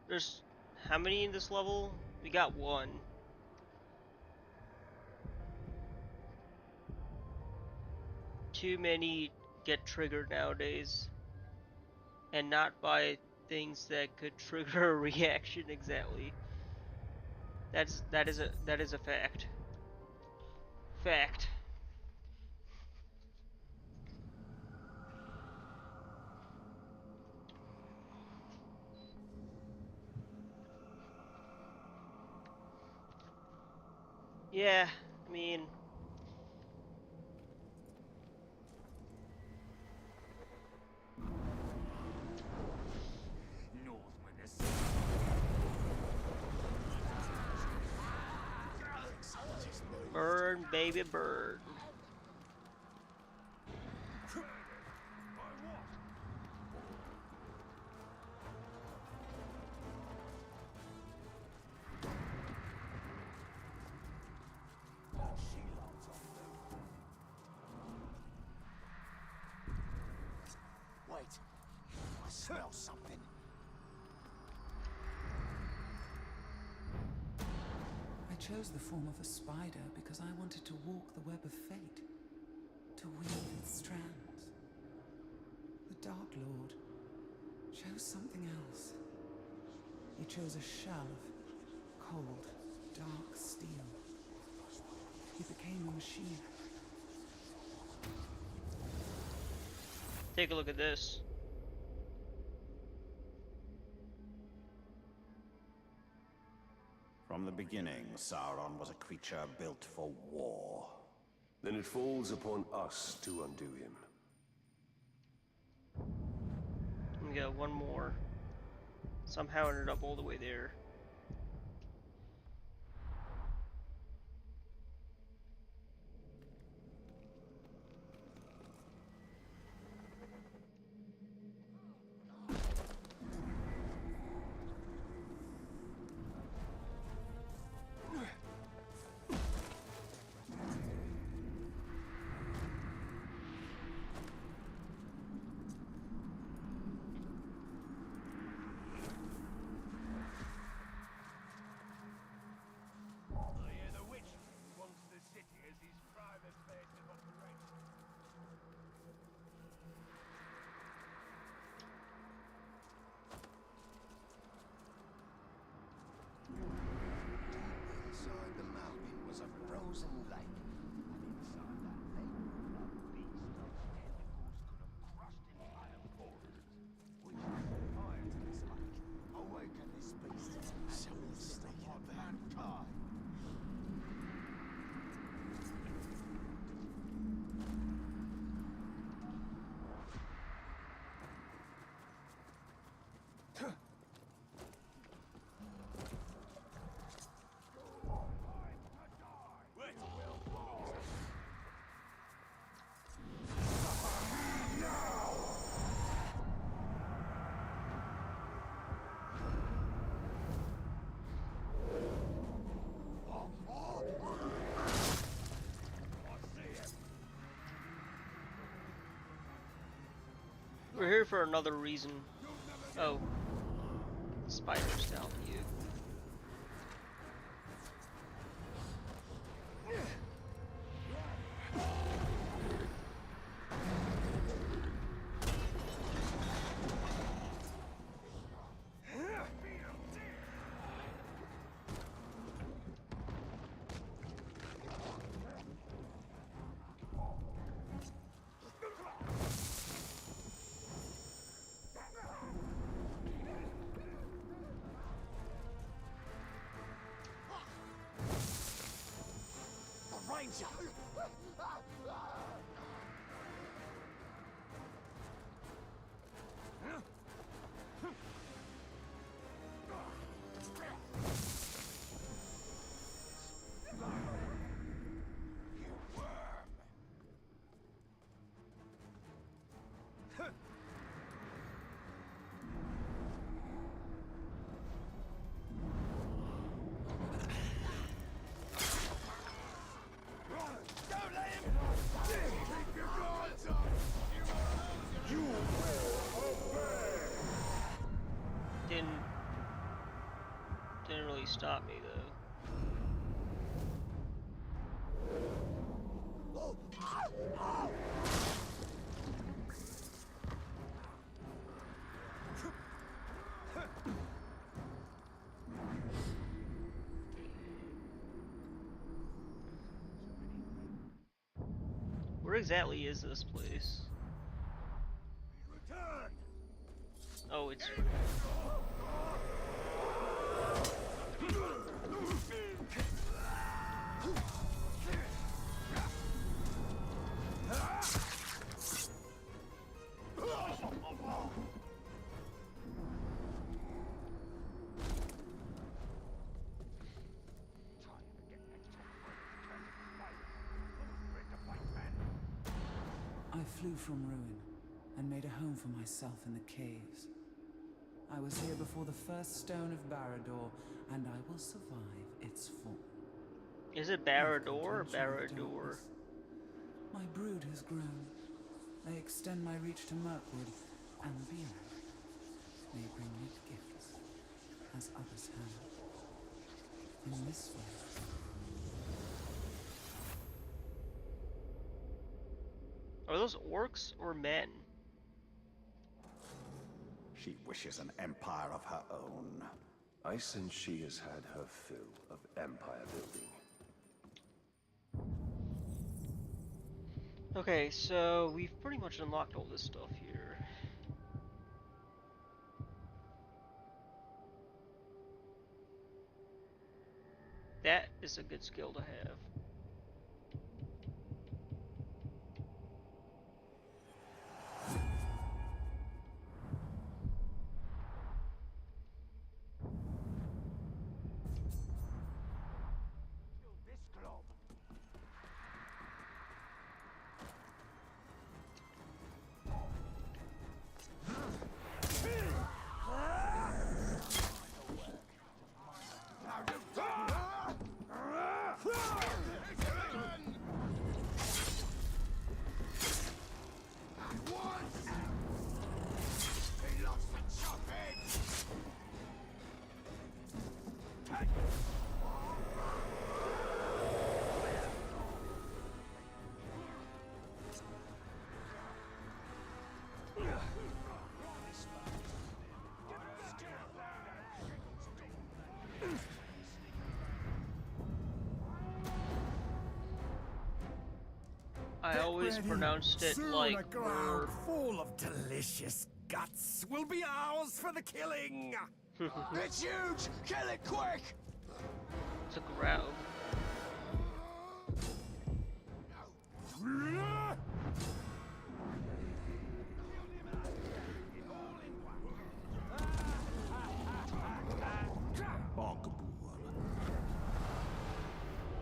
[SPEAKER 1] There's how many in this level? We got one. Too many get triggered nowadays. And not by things that could trigger a reaction exactly. That is a fact. Fact. Yeah, I mean, burn, baby, burn.
[SPEAKER 7] Wait, I smell something.
[SPEAKER 2] I chose the form of a spider because I wanted to walk the web of fate, to weave its strands. The Dark Lord chose something else. He chose a shell of cold, dark steel. He became a machine.
[SPEAKER 1] Take a look at this.
[SPEAKER 5] From the beginning, Sauron was a creature built for war.
[SPEAKER 6] Then it falls upon us to undo him.
[SPEAKER 1] We got one more. Somehow ended up all the way there.
[SPEAKER 7] I hear the witch wants the city as his private base of operation. Deep inside the mountain was a frozen lake. And inside that lake, a beast of tentacles could have crushed entire forests. We should set fire to this lake. Awaken this beast. So we'll stay upon mankind.
[SPEAKER 1] We're here for another reason. Oh. Spiders down you. stop me though. Where exactly is this place? Oh, it's...
[SPEAKER 2] I flew from ruin and made a home for myself in the caves. I was here before the first stone of Barad-dûr, and I will survive its fall.
[SPEAKER 1] Is it
[SPEAKER 2] I've
[SPEAKER 1] Barad-dûr
[SPEAKER 2] come to
[SPEAKER 1] or
[SPEAKER 2] enjoy the
[SPEAKER 1] Barad-dûr?
[SPEAKER 2] darkness. My brood has grown. They extend my reach to Mirkwood and beyond. They bring me gifts, as others have. In this way.
[SPEAKER 1] Are those orcs or men?
[SPEAKER 5] She wishes an empire of her own.
[SPEAKER 6] I sense she has had her fill of empire building.
[SPEAKER 1] Okay, so we've pretty much unlocked all this stuff here. That is a good skill to have.
[SPEAKER 7] This globe.
[SPEAKER 1] I always pronounced it
[SPEAKER 7] Soon
[SPEAKER 1] like
[SPEAKER 7] a ground full of delicious guts will be ours for the killing. It's huge! Kill it quick!
[SPEAKER 1] It's a growl.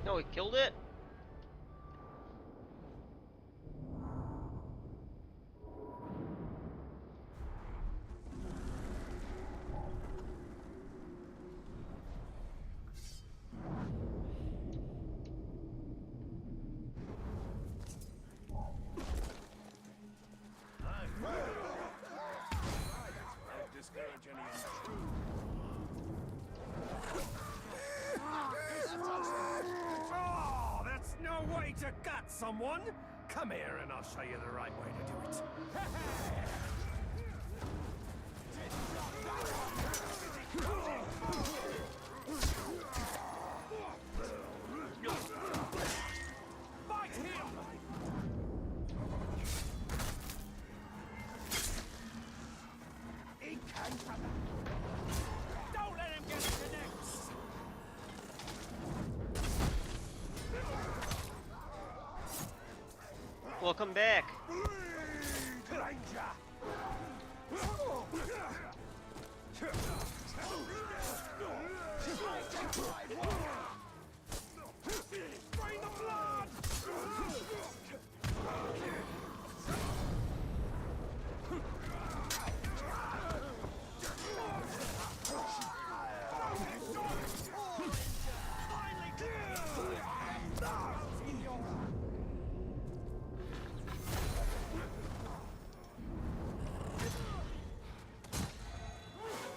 [SPEAKER 1] No, he killed it?
[SPEAKER 7] Oh, that's no way to gut someone! Come here and I'll show you the right way to do it. Fight him! He can come back. Don't let him get into next!
[SPEAKER 1] Welcome back.
[SPEAKER 7] Ranger! Drain the blood!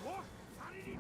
[SPEAKER 7] What? How did he...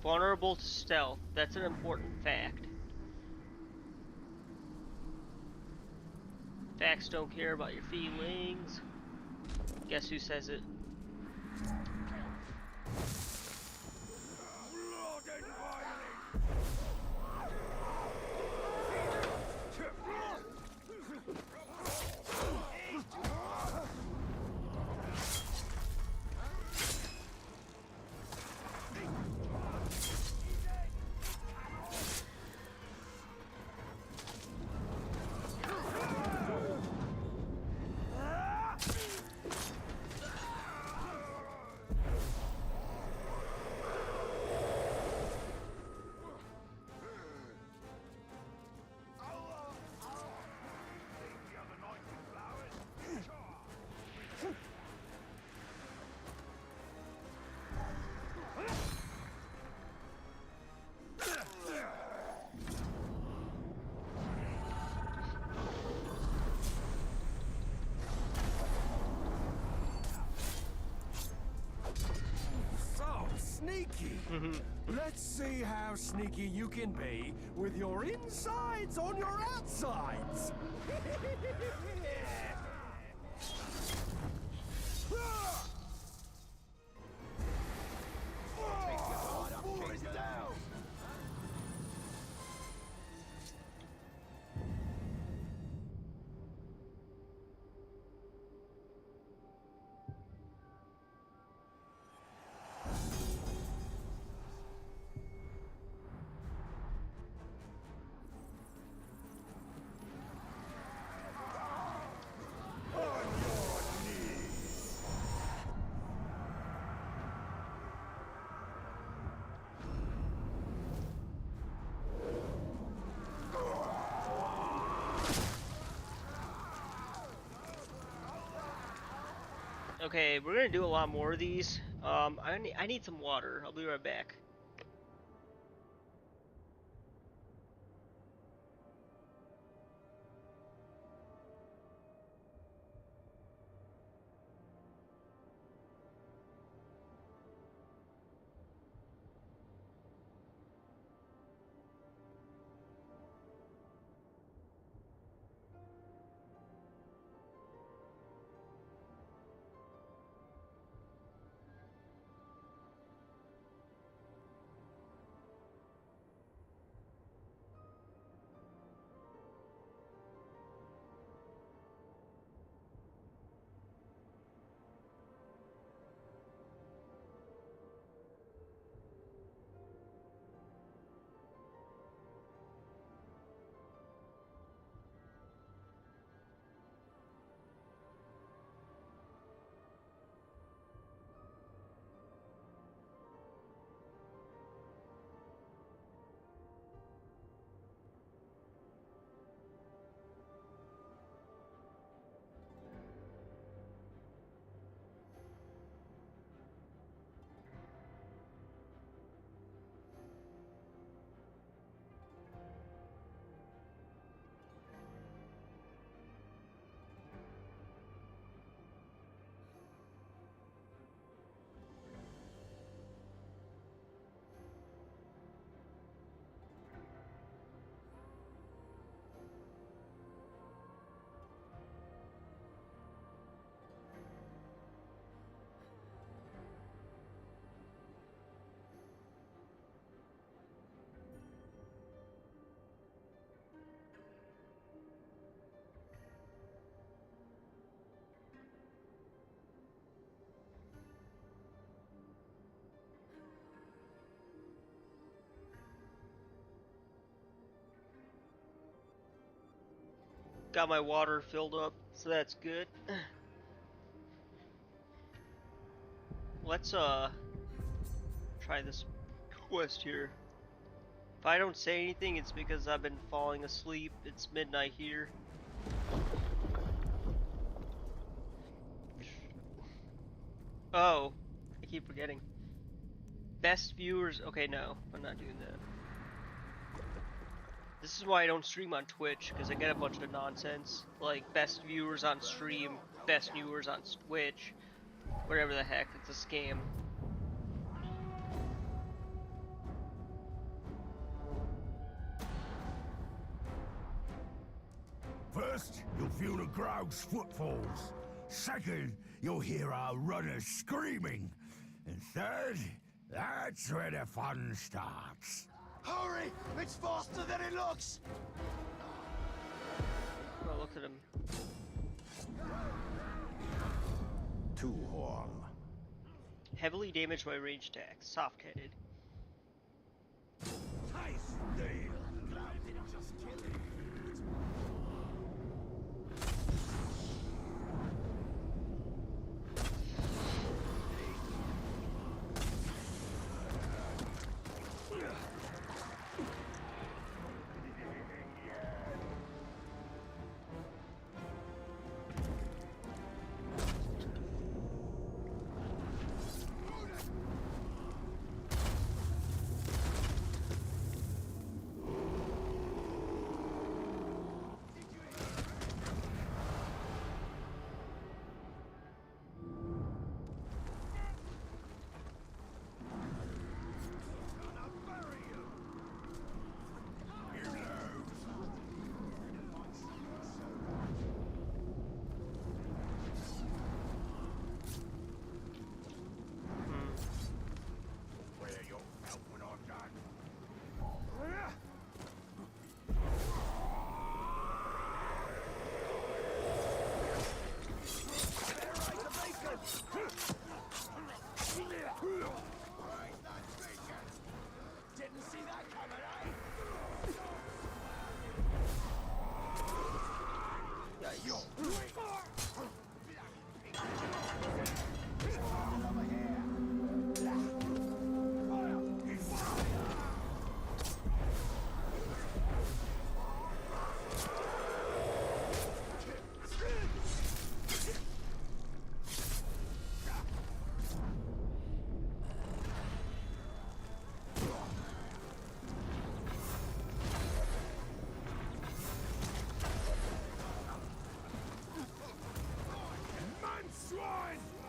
[SPEAKER 1] Vulnerable to stealth. That's an important fact. Facts don't care about your feelings. Guess who says it?
[SPEAKER 8] Sneaky. Let's see how sneaky you can be with your insides on your outsides.
[SPEAKER 1] Okay, we're gonna do a lot more of these. I need some water. I'll be right back. Got my water filled up, so that's good. Let's try this quest here. If I don't say anything, it's because I've been falling asleep. It's midnight here. Oh, I keep forgetting. Best viewers. Okay, no, I'm not doing that. This is why I don't stream on Twitch, because I get a bunch of nonsense. Like, best viewers on stream, best viewers on Twitch, whatever the heck, it's a scam.
[SPEAKER 3] First, you'll feel the Grog's footfalls. Second, you'll hear our runners screaming. And third, that's where the fun starts.
[SPEAKER 7] Hurry! It's faster than it looks!
[SPEAKER 1] Oh, look at him.
[SPEAKER 5] Two horn.
[SPEAKER 1] Heavily damaged by range attacks. Soft-headed.
[SPEAKER 7] Didn't see that coming, eh?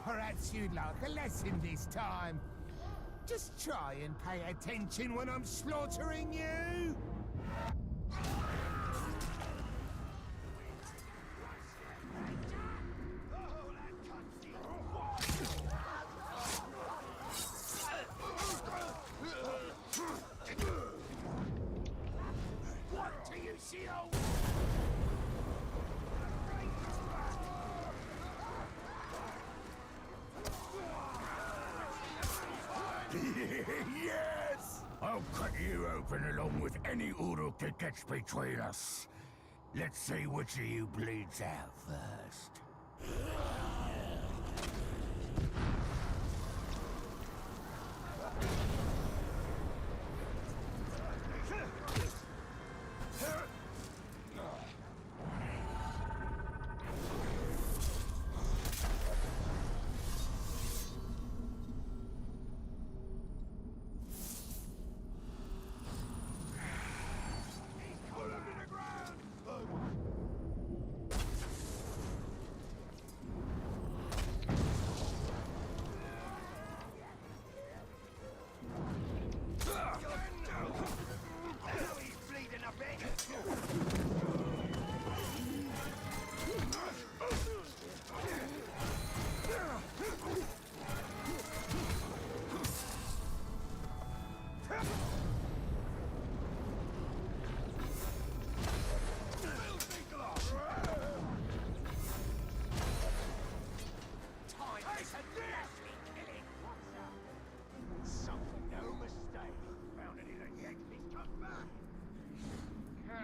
[SPEAKER 9] Perhaps you'd like a lesson this time. Just try and pay attention when I'm slaughtering you.
[SPEAKER 7] What do you see?
[SPEAKER 3] Yes! I'll cut you open along with any Uruk that gets between us. Let's see which of you bleeds out first.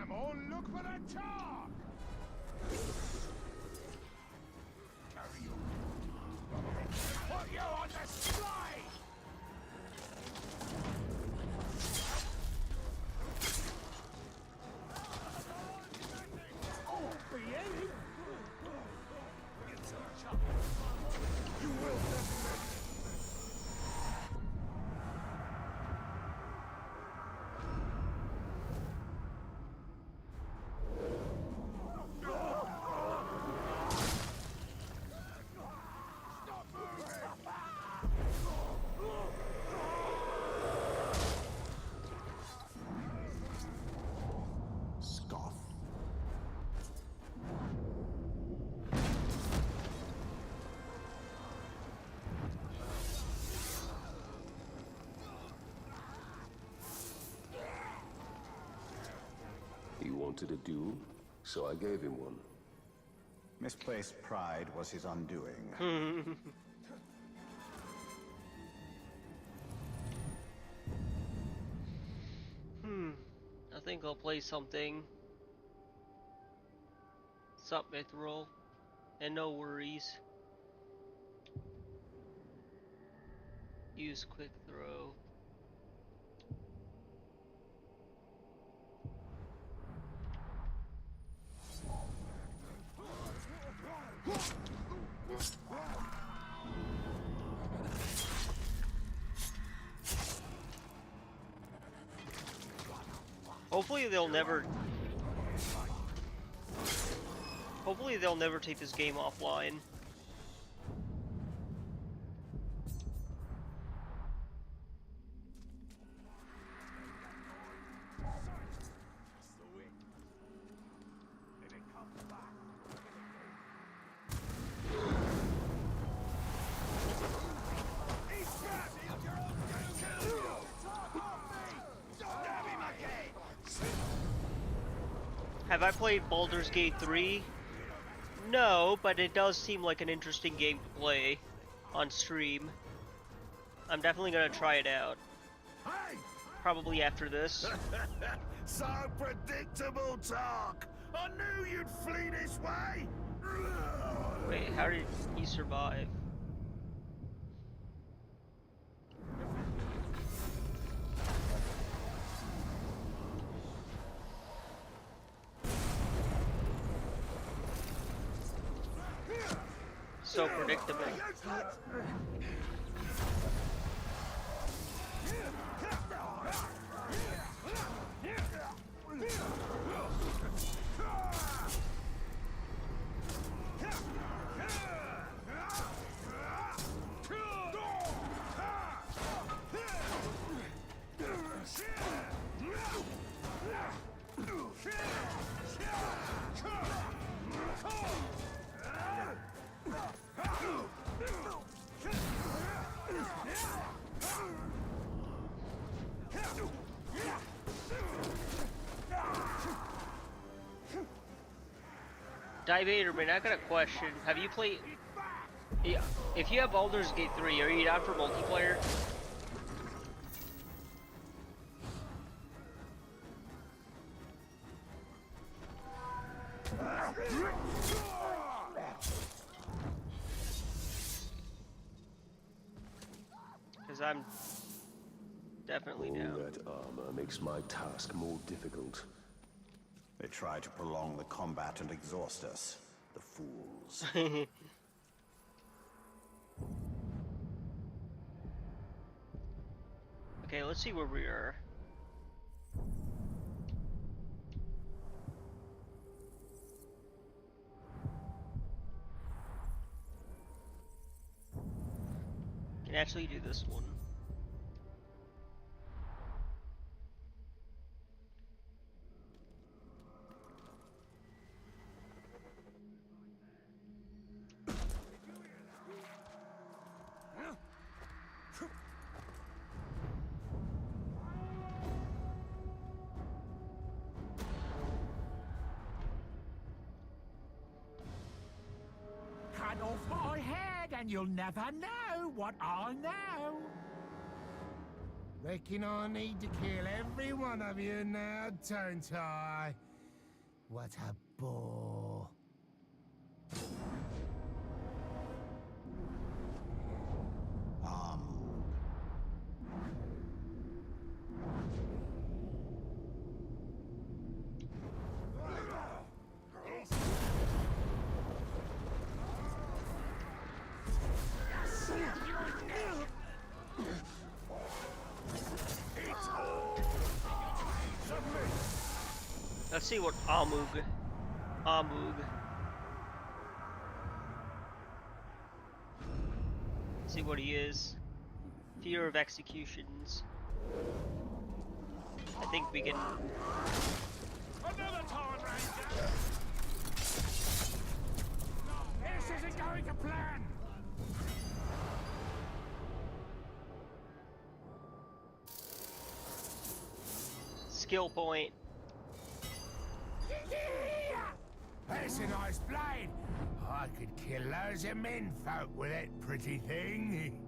[SPEAKER 7] Come on, look for the top! Put you on display!
[SPEAKER 3] You will
[SPEAKER 6] wanted a duel, so I gave him one.
[SPEAKER 5] Misplaced pride was his undoing.
[SPEAKER 1] I think I'll play something. Sup, Mithril. And no worries. Use quick throw. Hopefully they'll never take this game offline. Have I played Baldur's Gate 3? No, but it does seem like an interesting game to play on stream. I'm definitely gonna try it out. Probably after this.
[SPEAKER 8] So predictable talk! I knew you'd flee this way!
[SPEAKER 1] Wait, how did he survive? So predictable. Divaderman, I got a question. Have you played... Yeah, if you have Baldur's Gate 3, are you down for multiplayer? Because I'm definitely down.
[SPEAKER 6] All that armor makes my task more difficult.
[SPEAKER 5] They try to prolong the combat and exhaust us. The fools.
[SPEAKER 1] Okay, let's see where we are. Can actually do this one.
[SPEAKER 9] Cut off my head and you'll never know what I know. Reckon I need to kill every one of you now, don't I? What a bore.
[SPEAKER 1] Let's see what Amug. See what he is. Fear of executions. I think we can.
[SPEAKER 8] Another Torn Ranger! This isn't going to plan!
[SPEAKER 1] Skill point.
[SPEAKER 9] It's a nice blade. I could kill loads of menfolk with that pretty thing.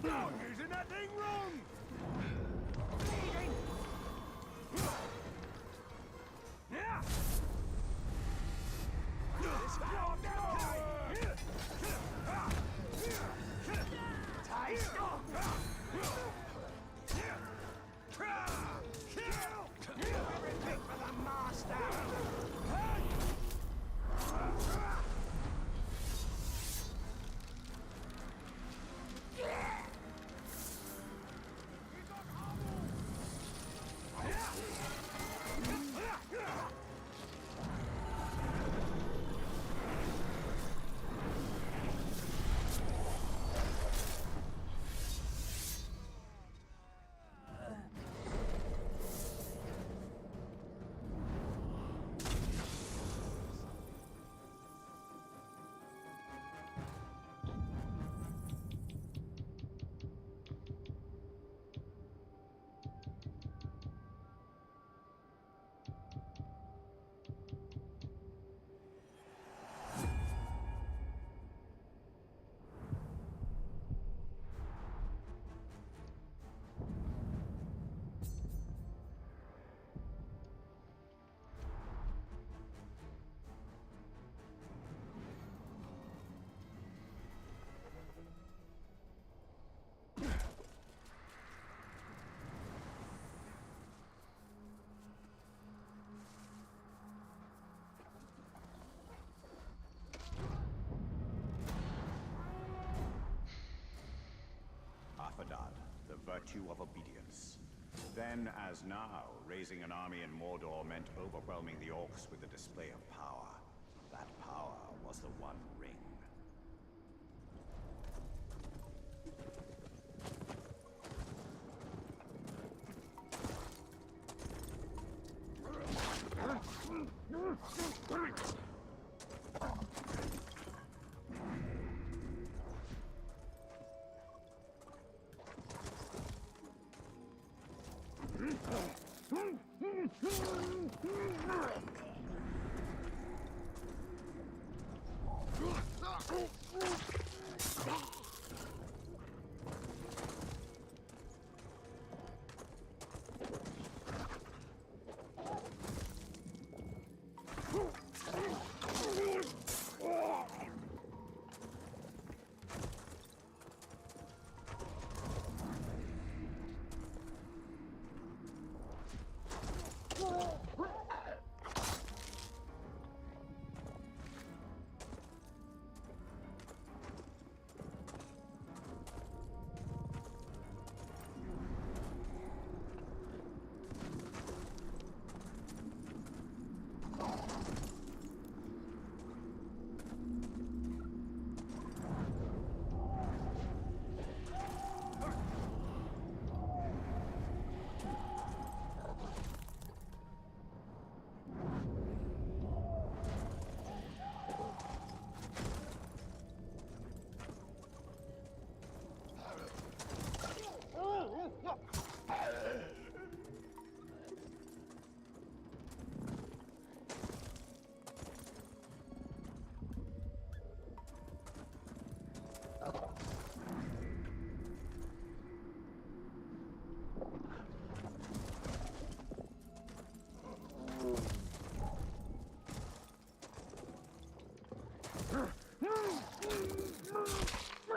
[SPEAKER 8] You're using that thing wrong! Yeah!
[SPEAKER 5] Affadad, the virtue of obedience. Then, as now, raising an army in Mordor meant overwhelming the orcs with a display of power. That power was the One Ring.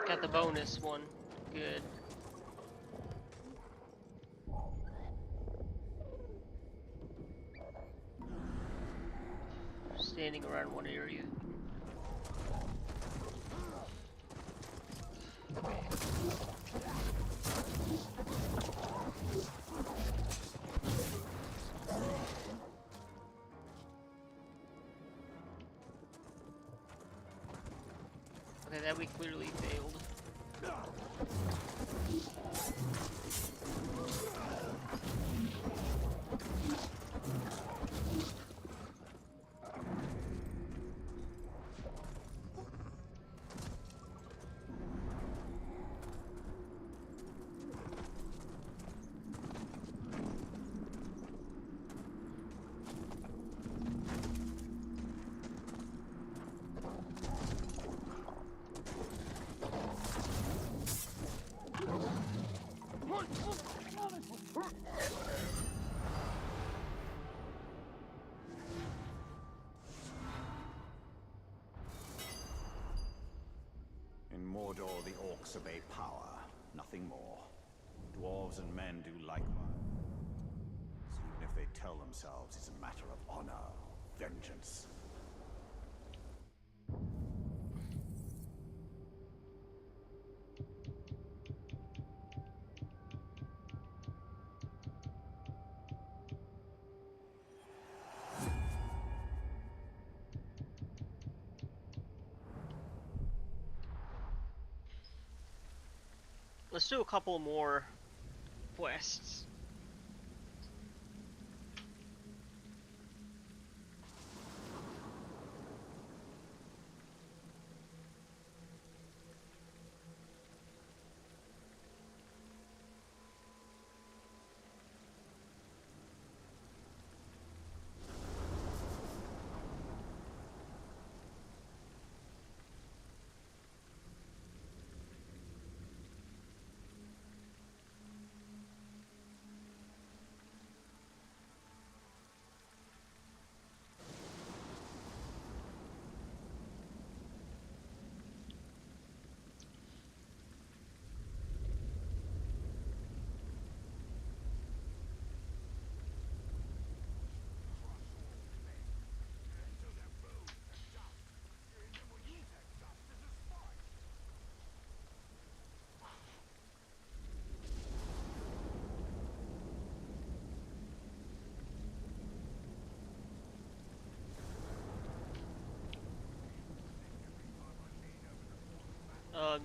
[SPEAKER 1] Got the bonus one. Good. Standing around one area. Okay, that we clearly failed.
[SPEAKER 5] In Mordor, the orcs obey power, nothing more. Dwarves and men do likewise. Even if they tell themselves it's a matter of honor, vengeance.
[SPEAKER 1] Let's do a couple more quests.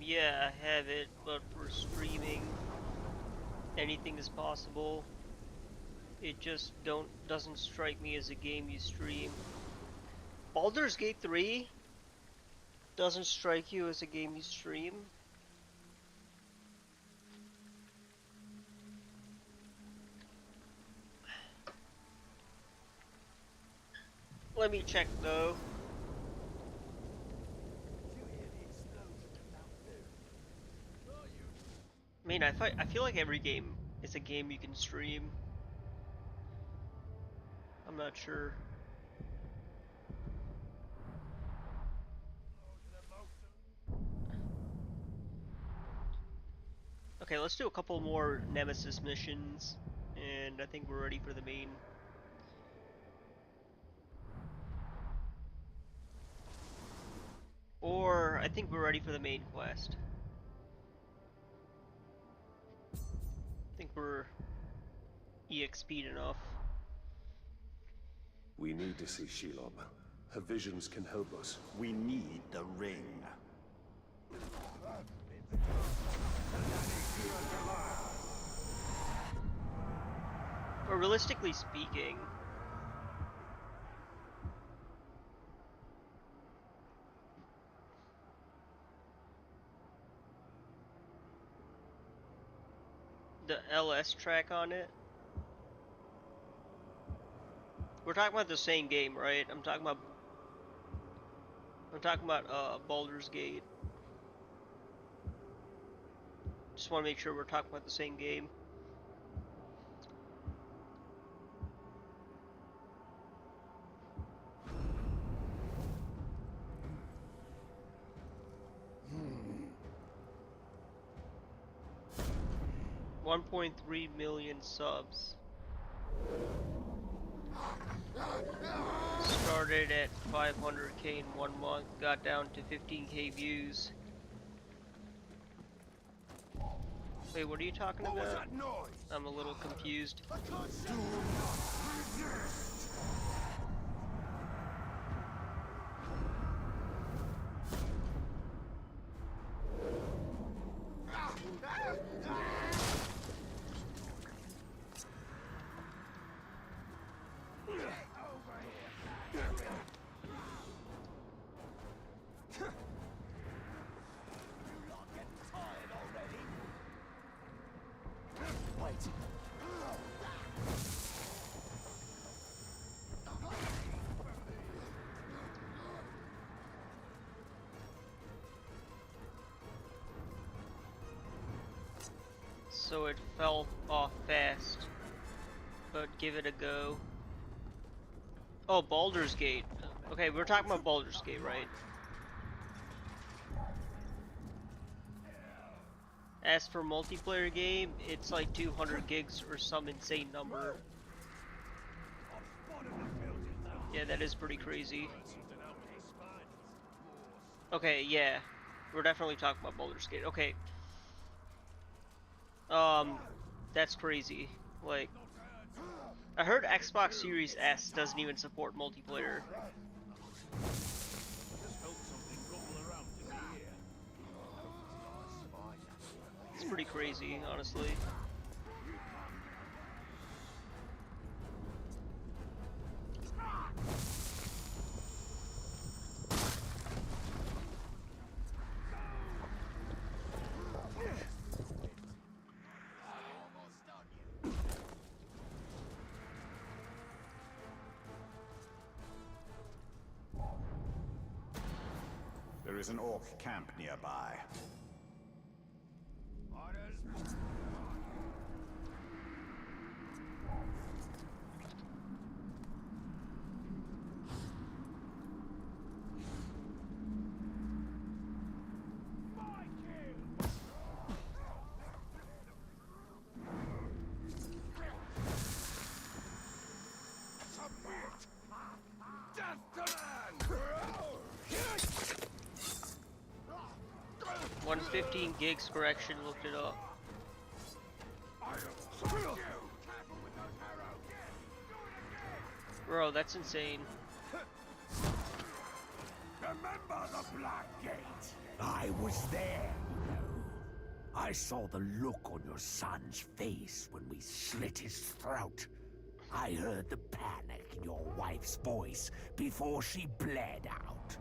[SPEAKER 1] Yeah, I have it, but for streaming, anything is possible. It just doesn't strike me as a game you stream. Baldur's Gate 3 doesn't strike you as a game you stream? Let me check though. I mean, I feel like every game is a game you can stream. I'm not sure. Okay, let's do a couple more Nemesis missions, and I think we're ready for the main. Or, I think we're ready for the main quest. I think we're EXP'd enough.
[SPEAKER 6] We need to see Shelob. Her visions can help us.
[SPEAKER 5] We need the ring.
[SPEAKER 1] But realistically speaking, the LS track on it. We're talking about the same game, right? I'm talking about Baldur's Gate. Just want to make sure we're talking about the same game. $1.3 million subs. Started at 500k in 1 month, got down to 15k views. Wait, what are you talking about? I'm a little confused. so it fell off fast. But give it a go. Oh, Baldur's Gate. Okay, we're talking about Baldur's Gate, right? As for multiplayer game, it's like 200 gigs or some insane number. Yeah, that is pretty crazy. Okay, yeah. We're definitely talking about Baldur's Gate. Okay. That's crazy. Like, I heard Xbox Series S doesn't even support multiplayer. It's pretty crazy, honestly.
[SPEAKER 5] There is an orc camp nearby.
[SPEAKER 8] Death to man!
[SPEAKER 1] 115 gigs correction, looked it up. Bro, that's insane.
[SPEAKER 8] Remember the Black Gate? I was there, you know. I saw the look on your son's face when we slit his throat. I heard the panic in your wife's voice before she bled out.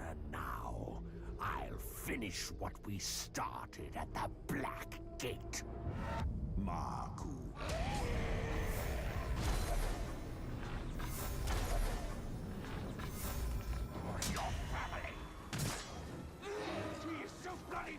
[SPEAKER 8] And now, I'll finish what we started at the Black Gate.
[SPEAKER 5] Marku.
[SPEAKER 8] Your family. She is so bloody.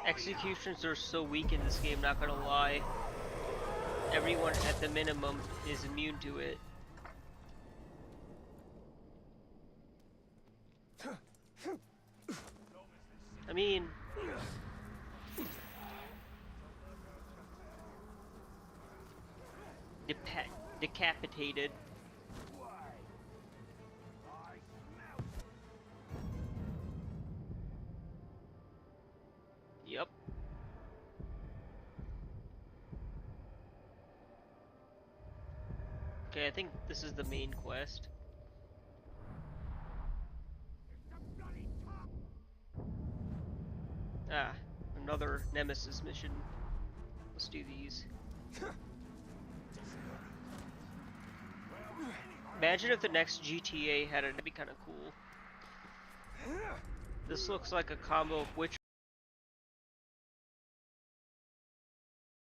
[SPEAKER 1] Executions are so weak in this game, not gonna lie. Everyone at the minimum is immune to it. I mean... decapitated. Yep. Okay, I think this is the main quest. Ah, another Nemesis mission. Let's do these. Imagine if the next GTA had it, that'd be kind of cool. This looks like a combo of Witcher.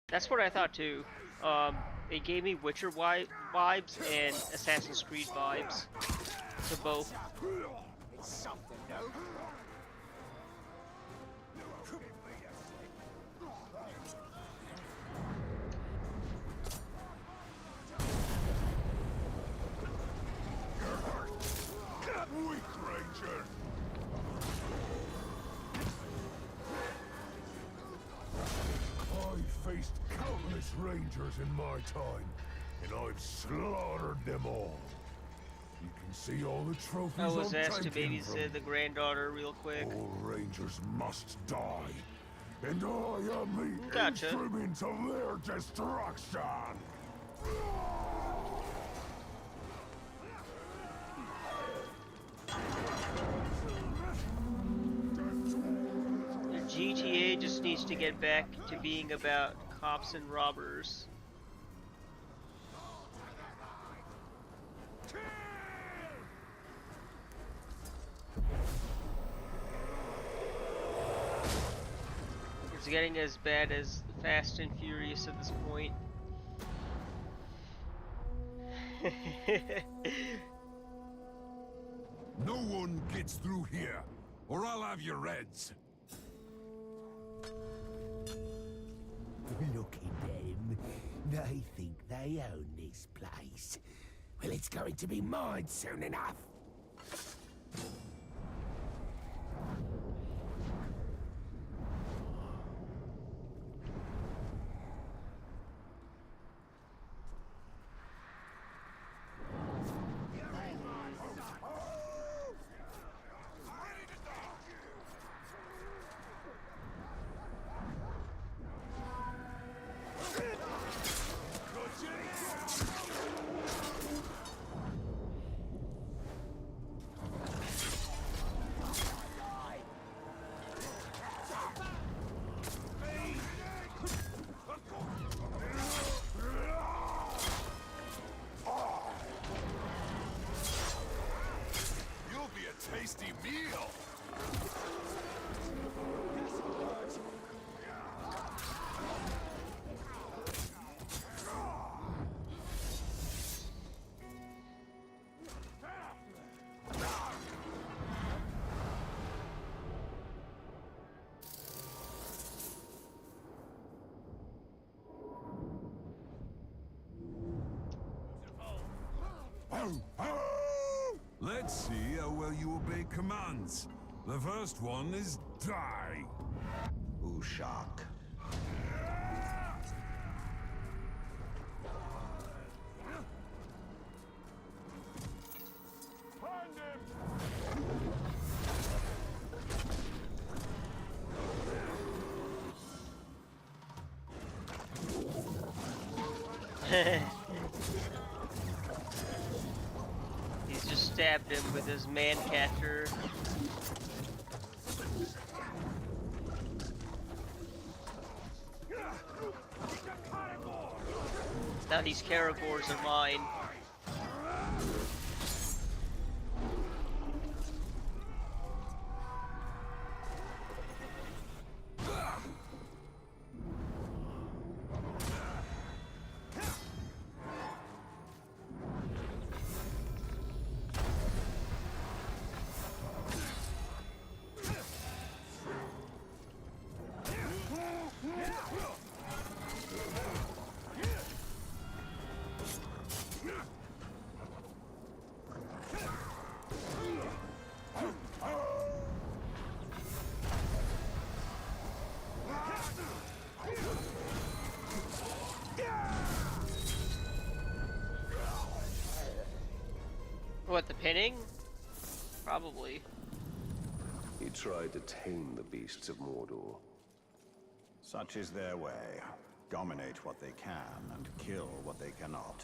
[SPEAKER 1] That's what I thought too. It gave me Witcher vibes and Assassin's Creed vibes. So both.
[SPEAKER 7] It's something, no?
[SPEAKER 3] Weak Ranger! I've faced countless Rangers in my time, and I've slaughtered them all. You can see all the trophies
[SPEAKER 1] I was
[SPEAKER 3] I'm
[SPEAKER 1] asked to
[SPEAKER 3] taking
[SPEAKER 1] babysit
[SPEAKER 3] from
[SPEAKER 1] the granddaughter real quick.
[SPEAKER 3] all Rangers must die, and I am the
[SPEAKER 1] Gotcha.
[SPEAKER 3] instrument of their destruction!
[SPEAKER 1] GTA just needs to get back to being about cops and robbers. It's getting as bad as Fast and Furious at this point.
[SPEAKER 3] No one gets through here, or I'll have your heads.
[SPEAKER 8] Look at them. They think they own this place. Well, it's going to be mine soon enough.
[SPEAKER 3] You'll be a tasty meal. Let's see how well you obey commands. The first one is die.
[SPEAKER 5] Ushak.
[SPEAKER 3] Find him!
[SPEAKER 1] He's just stabbed him with his man catcher. Now these Caragors are mine. What, the pinning? Probably.
[SPEAKER 6] He tried to tame the beasts of Mordor.
[SPEAKER 5] Such is their way. Dominate what they can and kill what they cannot.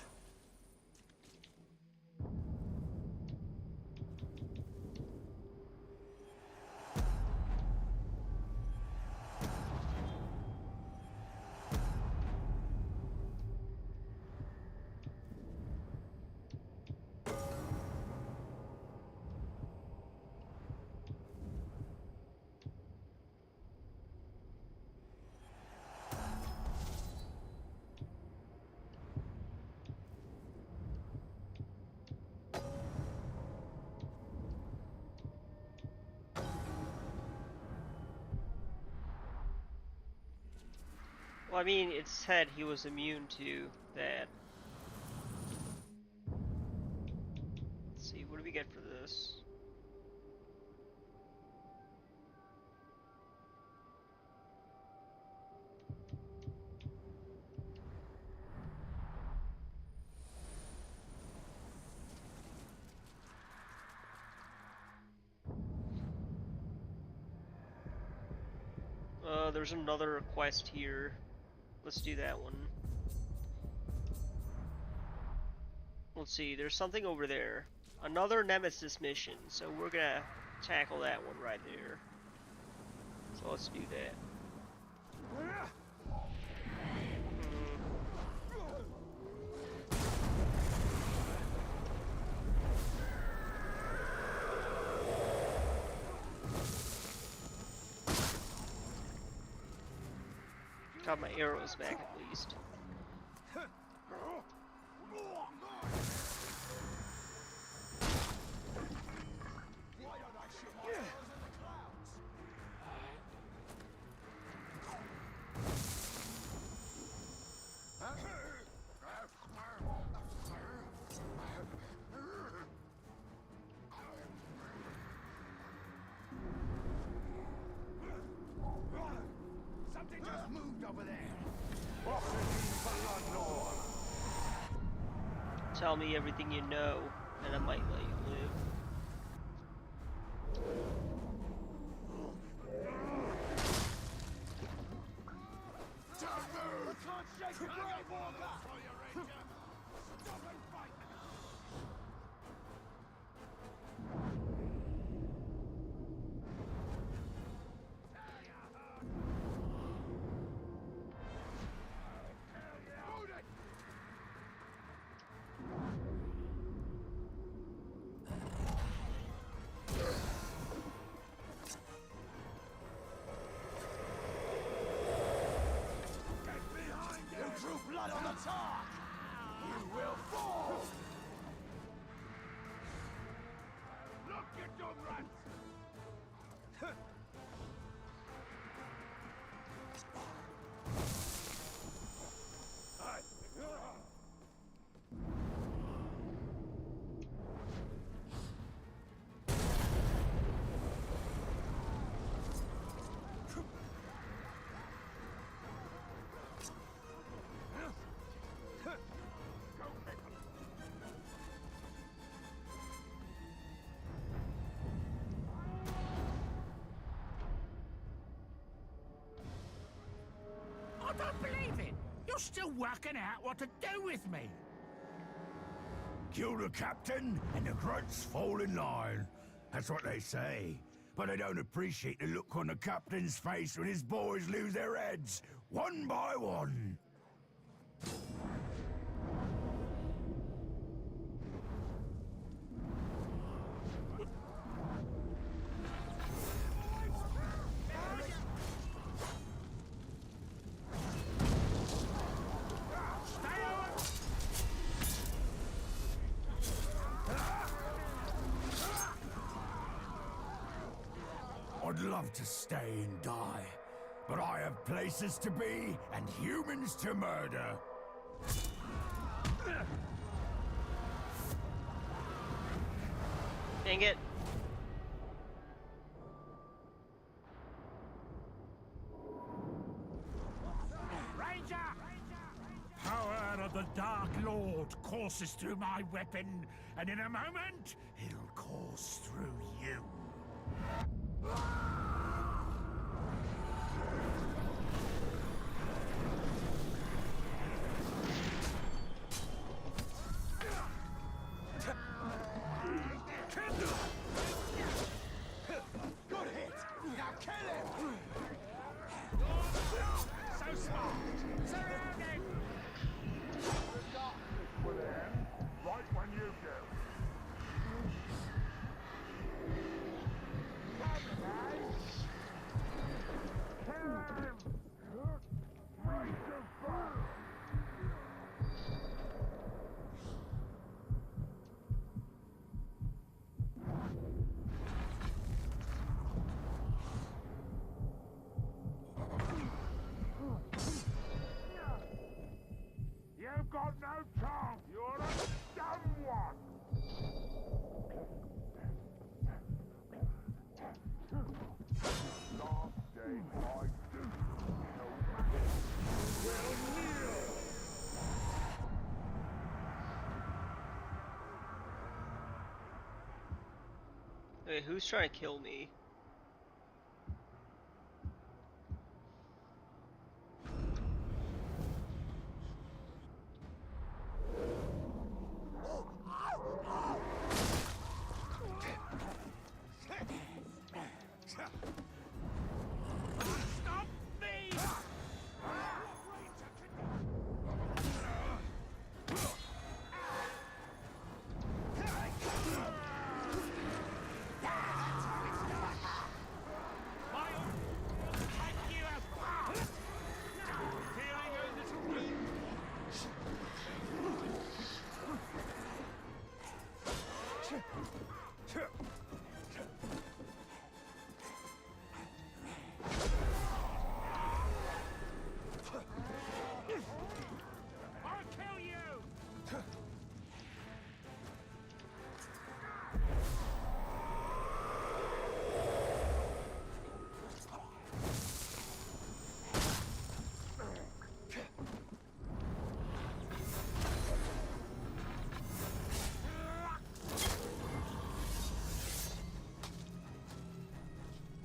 [SPEAKER 1] Well, I mean, it said he was immune to that. Let's see, what do we get for this? There's another request here. Let's do that one. Let's see, there's something over there. Another Nemesis mission, so we're gonna tackle that one right there. So let's do that. Got my arrows back at least.
[SPEAKER 7] Something just moved over there.
[SPEAKER 1] Tell me everything you know, and I might let you live.
[SPEAKER 7] Blood on the tar! You will fall! Look, you dumb rats!
[SPEAKER 8] I don't believe it! You're still working out what to do with me! Kill the captain, and the grunts fall in line. That's what they say. But they don't appreciate the look on the captain's face when his boys lose their heads, one by one. I'd love to stay and die, but I have places to be and humans to murder.
[SPEAKER 1] Dang it.
[SPEAKER 8] Ranger! Power of the Dark Lord courses through my weapon, and in a moment, it'll course through you.
[SPEAKER 7] Good hit! Now kill him!
[SPEAKER 8] So smart! Surround him!
[SPEAKER 3] Right when you do. You've got no chance. You're a dumb one. Last day I do. No matter. Well, kneel.
[SPEAKER 1] Wait, who's trying to kill me?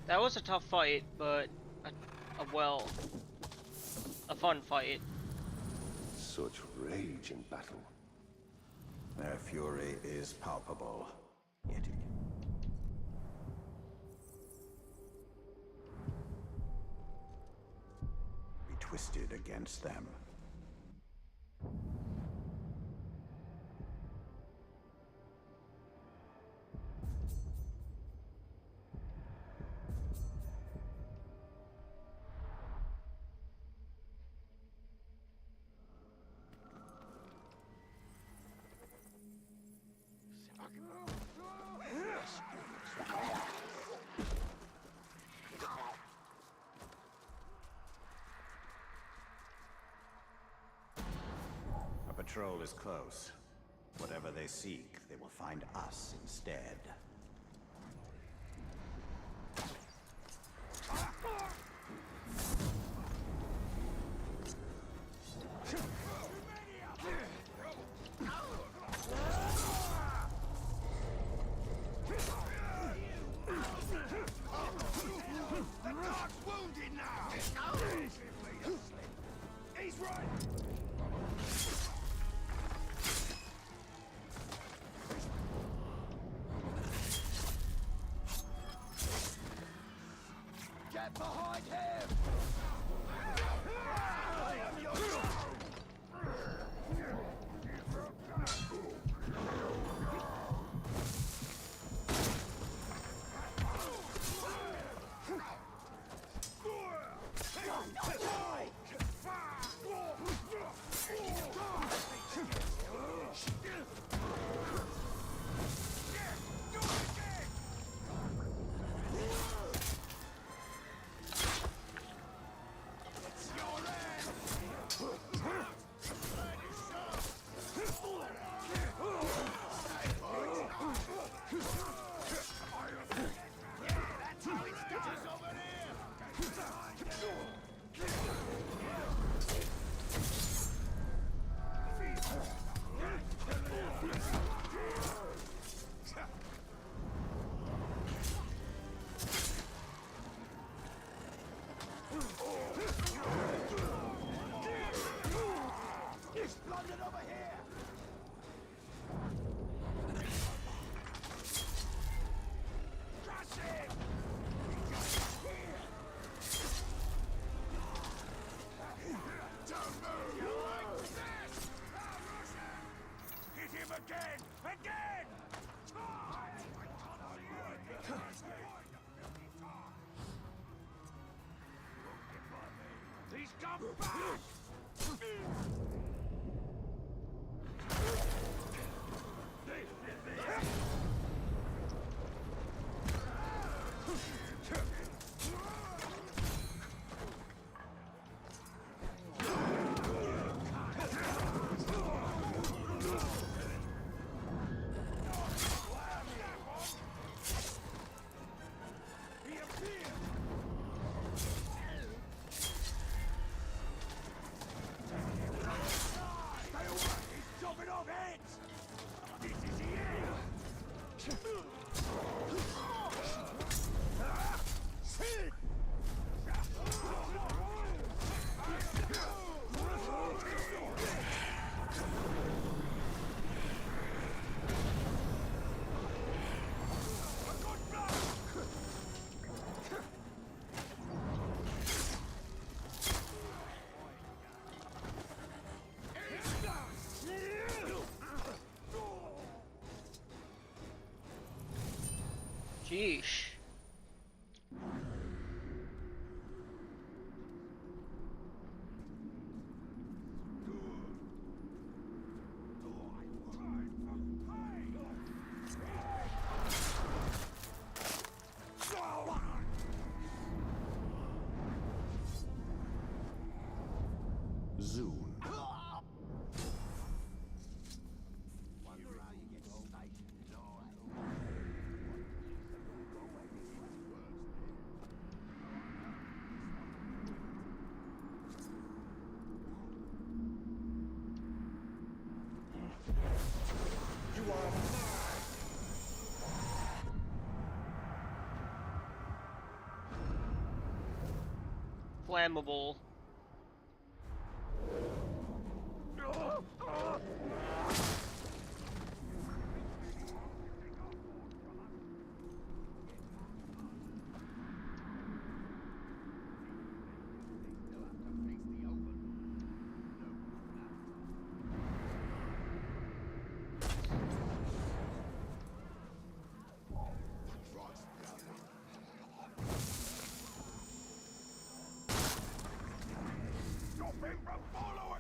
[SPEAKER 1] That was a tough fight, but a fun fight.
[SPEAKER 6] Such rage in battle.
[SPEAKER 5] Their fury is palpable, yet it be twisted against them. A patrol is close. Whatever they seek, they will find us instead.
[SPEAKER 7] The dog's wounded now! He's right! Get behind him! I am your He's come back!
[SPEAKER 1] Sheesh.
[SPEAKER 6] Zoom.
[SPEAKER 1] flammable.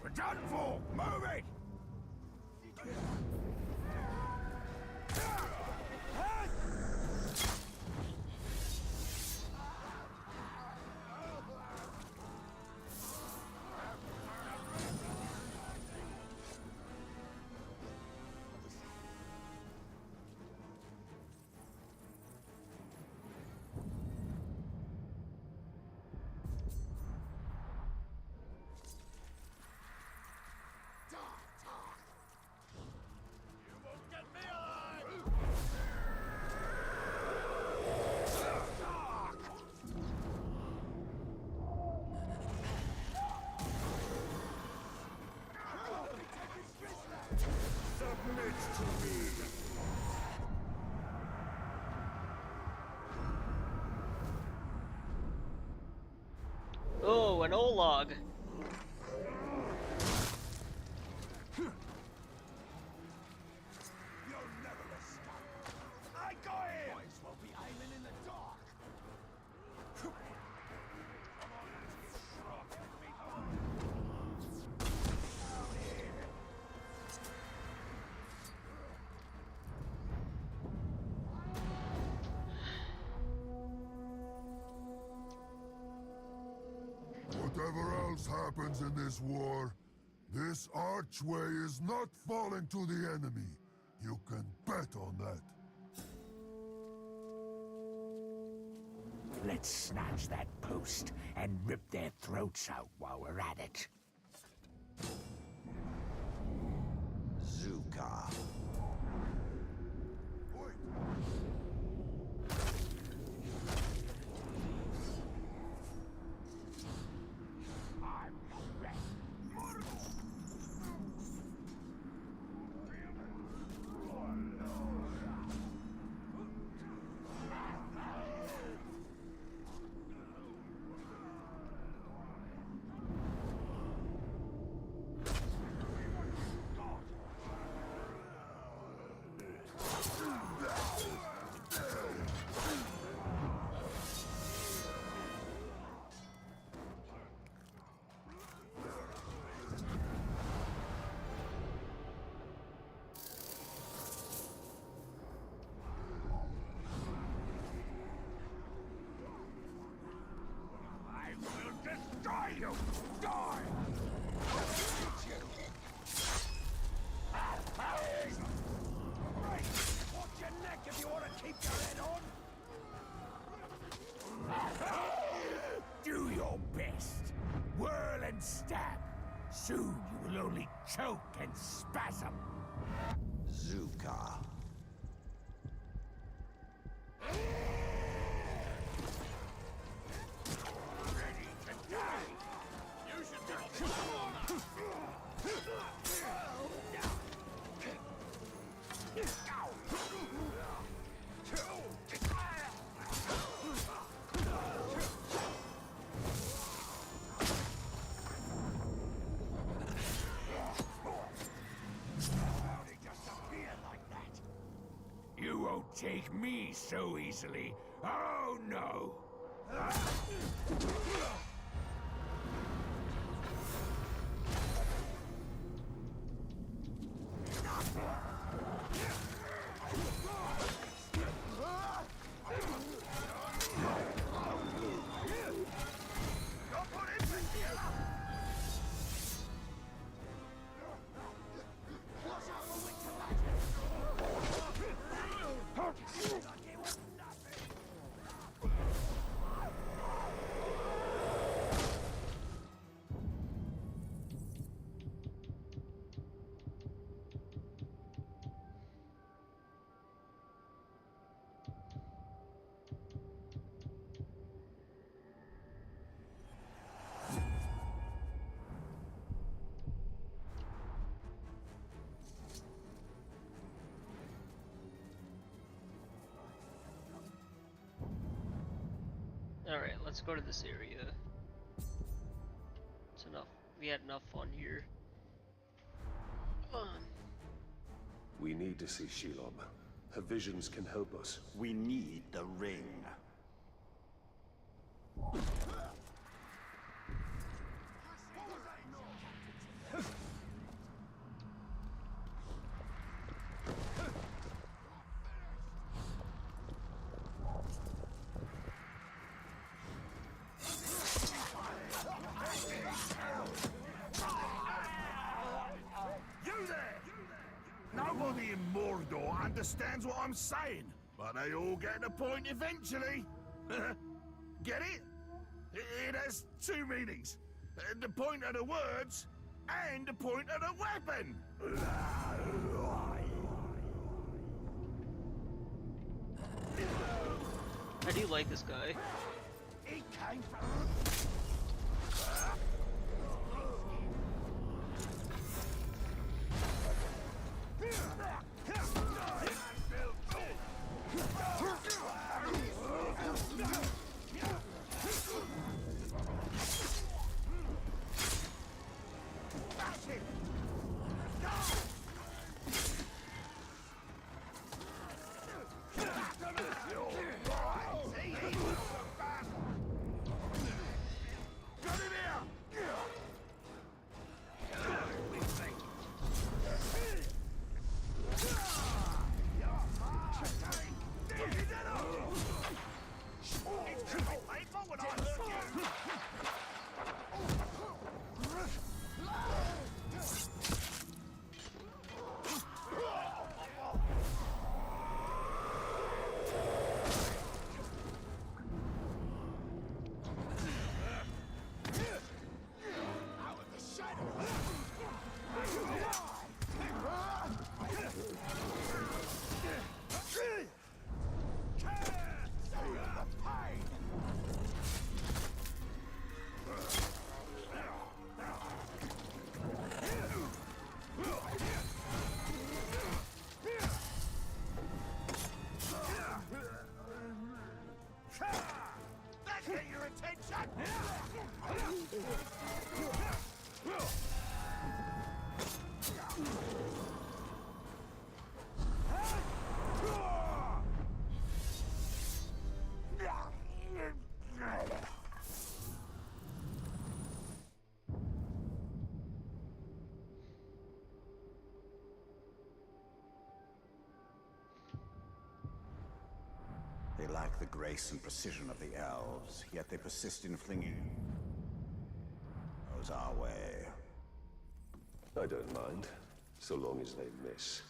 [SPEAKER 8] We're done for! Move it! Submit to me!
[SPEAKER 1] Oh, an Olog.
[SPEAKER 8] You'll never escape! I got him! Might as well be aiming in the dark! Come on, let's get shrunk, enemy. Come on!
[SPEAKER 3] Whatever else happens in this war, this archway is not falling to the enemy. You can bet on that.
[SPEAKER 8] Let's snatch that post and rip their throats out while we're at it.
[SPEAKER 5] Zuka.
[SPEAKER 8] I'm ready. I will destroy you! Die! Right! Watch your neck if you want to keep your head on! Do your best! Whirl and stab! Soon you will only choke and spasm!
[SPEAKER 5] Zuka.
[SPEAKER 8] Ready to die! You should be You won't take me so easily. Oh no!
[SPEAKER 1] Alright, let's go to this area. It's enough. We had enough fun here. Come on.
[SPEAKER 6] We need to see Shelob. Her visions can help us.
[SPEAKER 5] We need the ring.
[SPEAKER 8] Nobody in Mordor understands what I'm saying, but they all get the point eventually. Get it? It has two meanings. The point of the words, and the point of the weapon.
[SPEAKER 1] I do like this guy.
[SPEAKER 8] He came from...
[SPEAKER 5] They lack the grace and precision of the elves, yet they persist in flinging those our way.
[SPEAKER 6] I don't mind, so long as they miss.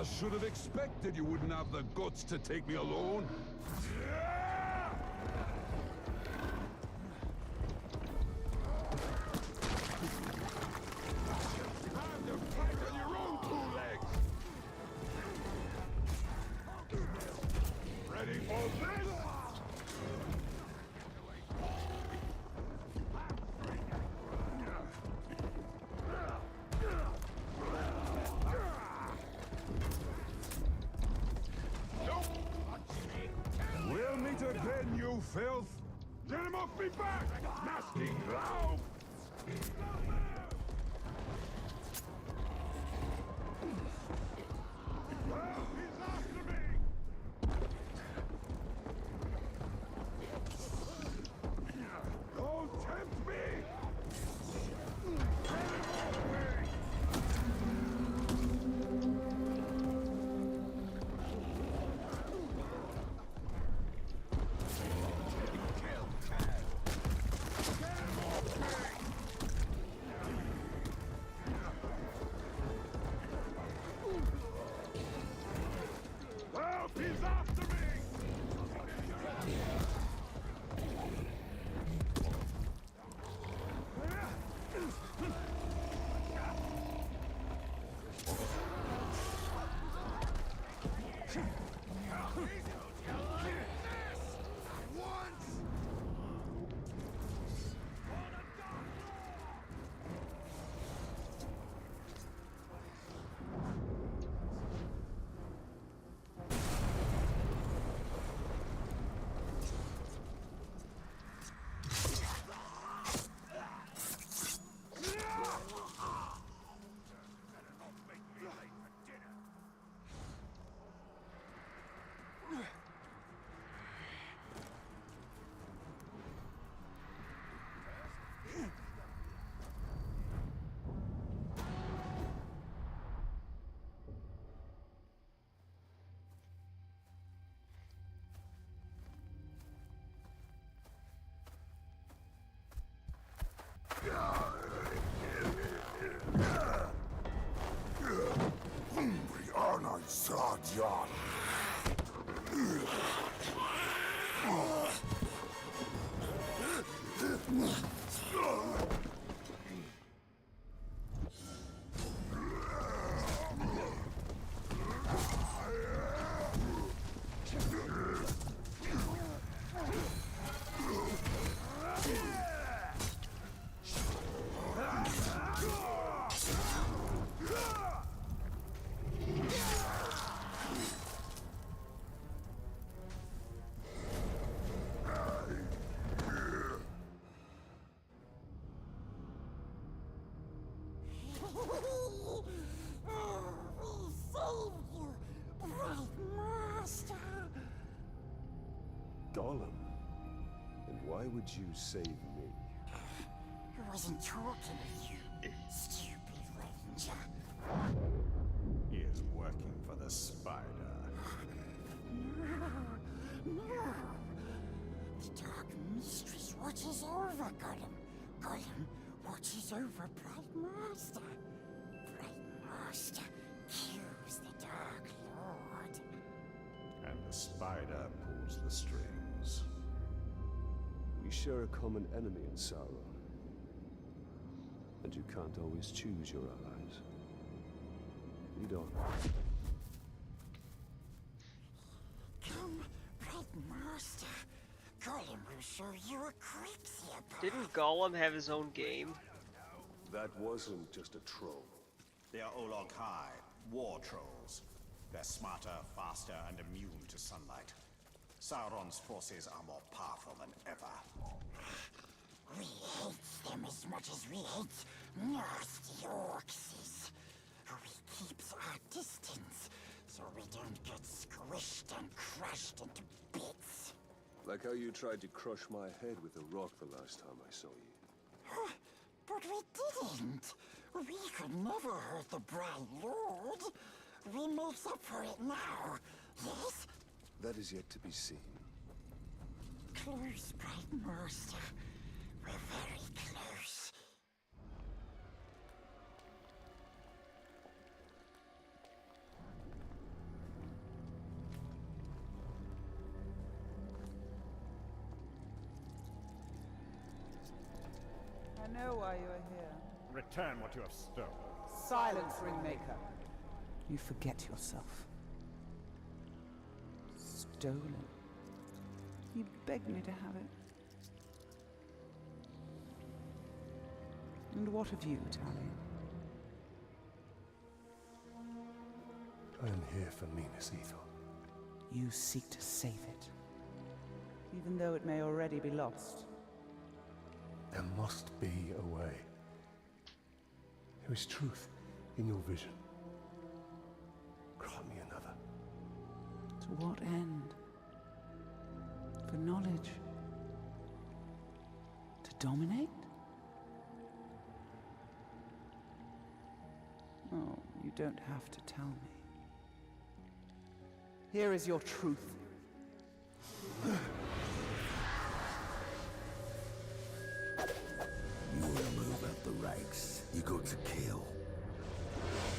[SPEAKER 3] should have expected you wouldn't have the guts to take me alone. Time to fight on your own two legs. Ready for this? We'll meet again, you filth! Get him off me back! Nasty clown! Help! He's after me! Don't tempt me! Get him off me! Help! He's after me!
[SPEAKER 6] Gollum? And why would you save me?
[SPEAKER 10] I wasn't talking to you, stupid ranger.
[SPEAKER 5] He is working for the spider.
[SPEAKER 10] No. The Dark Mistress watches over Gollum. Gollum watches over Bright Master. Bright Master kills the Dark Lord.
[SPEAKER 5] And the spider pulls the strings.
[SPEAKER 6] We share a common enemy in Sauron. And you can't always choose your allies. Lead on.
[SPEAKER 10] Come, Bright Master. Gollum will show you a Crixia path.
[SPEAKER 1] Didn't Gollum have his own game?
[SPEAKER 6] That wasn't just a troll.
[SPEAKER 5] They are Olog-Hai, war trolls. They're smarter, faster, and immune to sunlight. Sauron's forces are more powerful than ever.
[SPEAKER 10] We hate them as much as we hate nasty orcs. We keeps our distance so we don't get squished and crushed into bits.
[SPEAKER 6] Like how you tried to crush my head with a rock the last time I saw you.
[SPEAKER 10] But we didn't. We could never hurt the Bright Lord. We makes up for it now, yes?
[SPEAKER 6] That is yet to be seen.
[SPEAKER 10] Close, Bright Master. We're very close.
[SPEAKER 2] I know why you are here.
[SPEAKER 5] Return what you have stolen.
[SPEAKER 2] Silence, Ringmaker. You forget yourself. Stolen. He begged me to have it. And what of you, Talion?
[SPEAKER 6] I am here for Minas Ithil.
[SPEAKER 2] You seek to save it, even though it may already be lost.
[SPEAKER 6] There must be a way. There is truth in your vision. Grant me another.
[SPEAKER 2] To what end? For knowledge? To dominate? Oh, you don't have to tell me. Here is your truth.
[SPEAKER 8] You want to move up the ranks, you got to kill.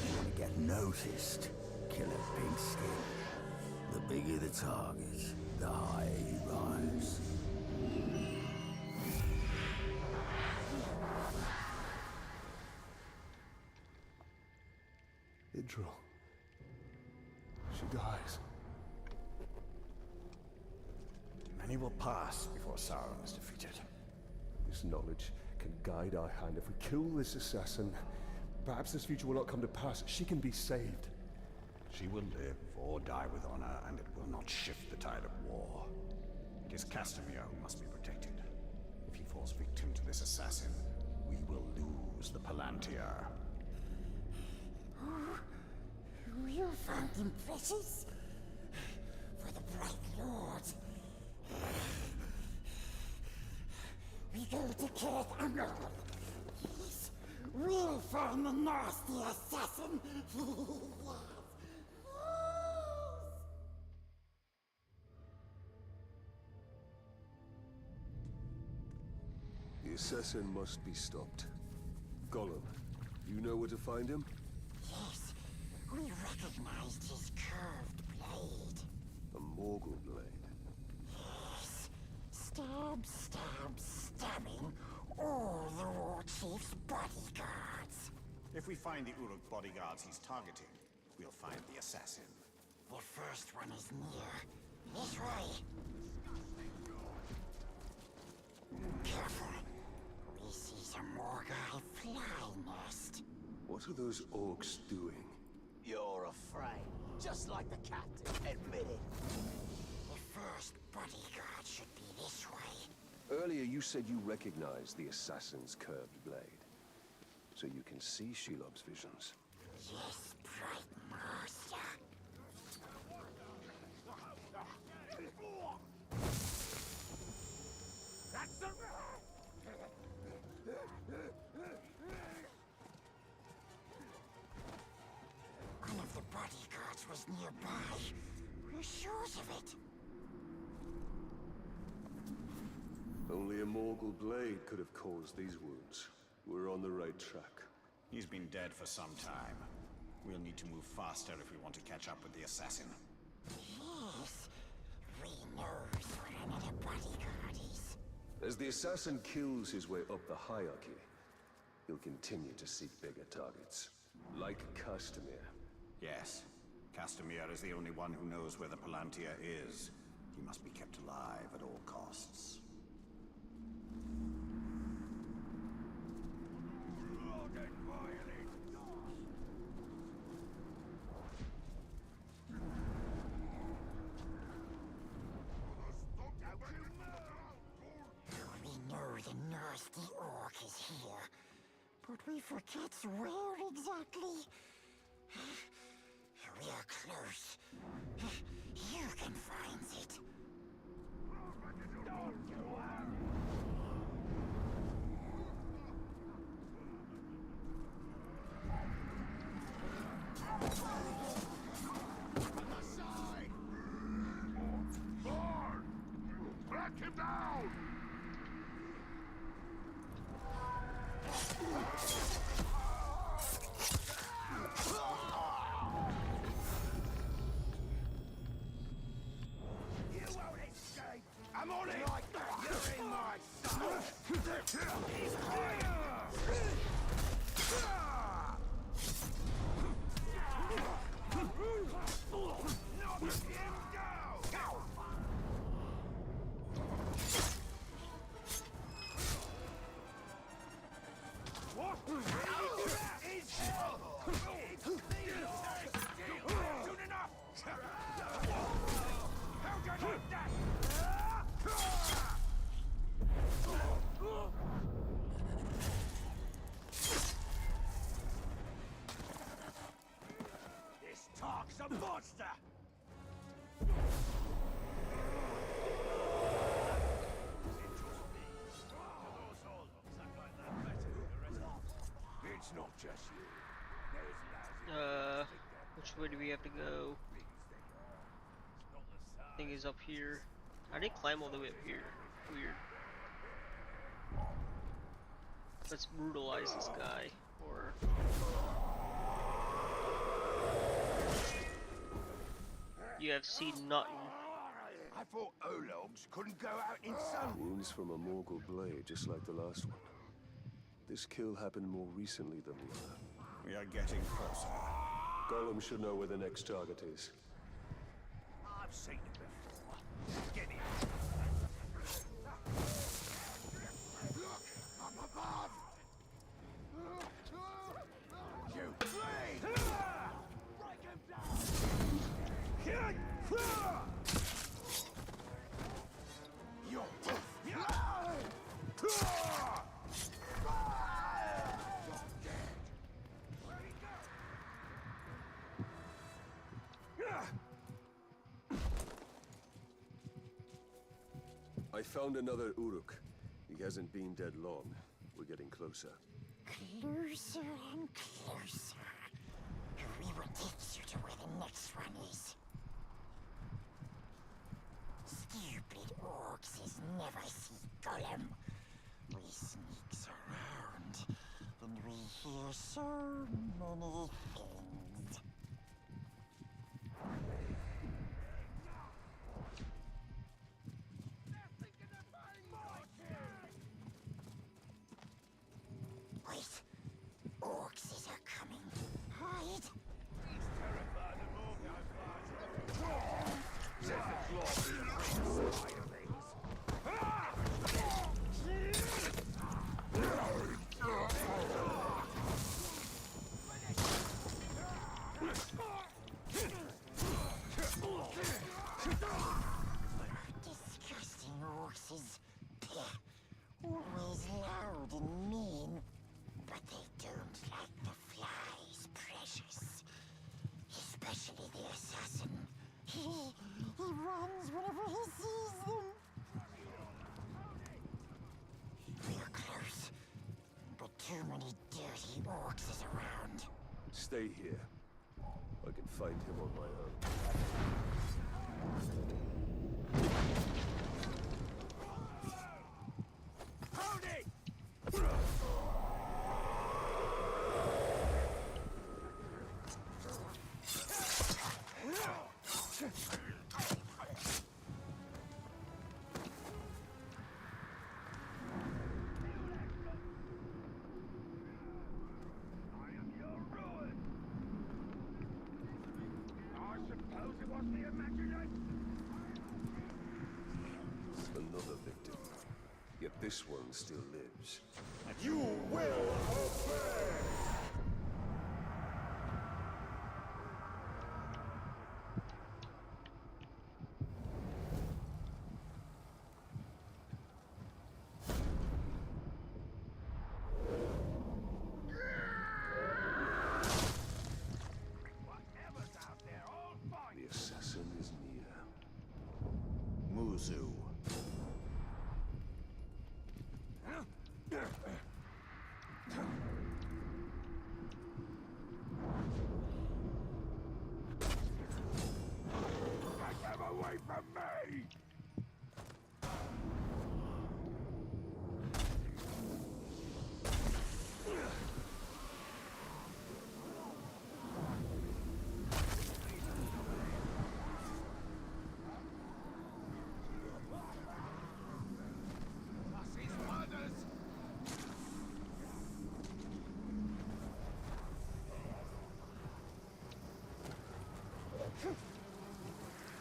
[SPEAKER 8] You want to get noticed, kill a big skin. The bigger the target, the higher you rise.
[SPEAKER 6] Idril. She dies.
[SPEAKER 5] Many will pass before Sauron is defeated.
[SPEAKER 6] This knowledge can guide our hand. If we kill this assassin, perhaps this future will not come to pass. She can be saved.
[SPEAKER 5] She will live or die with honor, and it will not shift the tide of war. It is Castamir who must be protected. If he falls victim to this assassin, we will lose the Palantir.
[SPEAKER 10] You found him precious? For the Bright Lord. We go to Kirith Angle. Yes, we'll find the nasty assassin.
[SPEAKER 6] The assassin must be stopped. Gollum, you know where to find him?
[SPEAKER 10] Yes, we recognized his curved blade.
[SPEAKER 6] A Morgul blade.
[SPEAKER 10] Yes, stab, stab, stabbing all the war chief's bodyguards.
[SPEAKER 5] If we find the Uruk bodyguards he's targeting, we'll find the assassin.
[SPEAKER 10] The first one is near. This way. Careful. We see some Morgai fly nest.
[SPEAKER 6] What are those orcs doing?
[SPEAKER 7] You're afraid, just like the captain. Admit it.
[SPEAKER 10] The first bodyguard should be this way.
[SPEAKER 6] Earlier you said you recognized the assassin's curved blade. So you can see Shelob's visions.
[SPEAKER 10] Yes, Bright Master.
[SPEAKER 7] That's the...
[SPEAKER 10] One of the bodyguards was nearby. We're sure of it.
[SPEAKER 6] Only a Morgul blade could have caused these wounds. We're on the right track.
[SPEAKER 5] He's been dead for some time. We'll need to move faster if we want to catch up with the assassin.
[SPEAKER 10] Yes. We knows what another bodyguard is.
[SPEAKER 6] As the assassin kills his way up the hierarchy, he'll continue to seek bigger targets. Like Castamir.
[SPEAKER 5] Yes. Castamir is the only one who knows where the Palantir is. He must be kept alive at all costs.
[SPEAKER 10] We know the nasty orc is here, but we forget where exactly. We're close. You can find it.
[SPEAKER 3] Back him down!
[SPEAKER 7] You won't escape. I'm on it. Like that. You're in my sight. He's higher.
[SPEAKER 8] He's a monster! It's not just you.
[SPEAKER 1] Which way do we have to go? Thing is up here. I didn't climb all the way up here. Weird. Let's brutalize this guy. Or you have seen nothing.
[SPEAKER 7] I thought Ologs couldn't go out in sun.
[SPEAKER 6] Wounds from a Morgul blade, just like the last one. This kill happened more recently than the other.
[SPEAKER 5] We are getting closer.
[SPEAKER 6] Gollum should know where the next target is.
[SPEAKER 8] I've seen it before. Get it.
[SPEAKER 7] Look up above. You bleed. Break him down. You're
[SPEAKER 6] I found another Uruk. He hasn't been dead long. We're getting closer.
[SPEAKER 10] Closer and closer. We will take you to where the next one is. Stupid orcs has never seen Gollum. We sneaks around, and we hear so many things. Wait, orcs are coming. Hide. Disgusting orcs. Always loud and mean. But they don't like the flies, precious. Especially the assassin. He runs whenever he sees them. We're close, but too many dirty orcs is around.
[SPEAKER 6] Stay here. I can find him on my own.
[SPEAKER 8] Hold it!
[SPEAKER 6] Another victim. Yet this one still lives.
[SPEAKER 3] You will obey!
[SPEAKER 6] The assassin is near.
[SPEAKER 5] Muzu.
[SPEAKER 8] Get them away from me!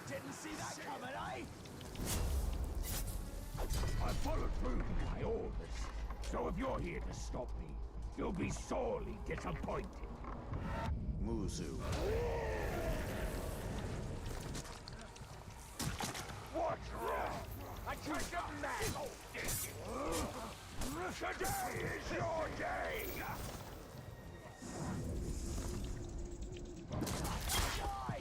[SPEAKER 8] Didn't see that coming, eh? I followed through my orders. So if you're here to stop me, you'll be sorely disappointed.
[SPEAKER 5] Muzu.
[SPEAKER 8] What's wrong? I tried to man. Today is your day! Die!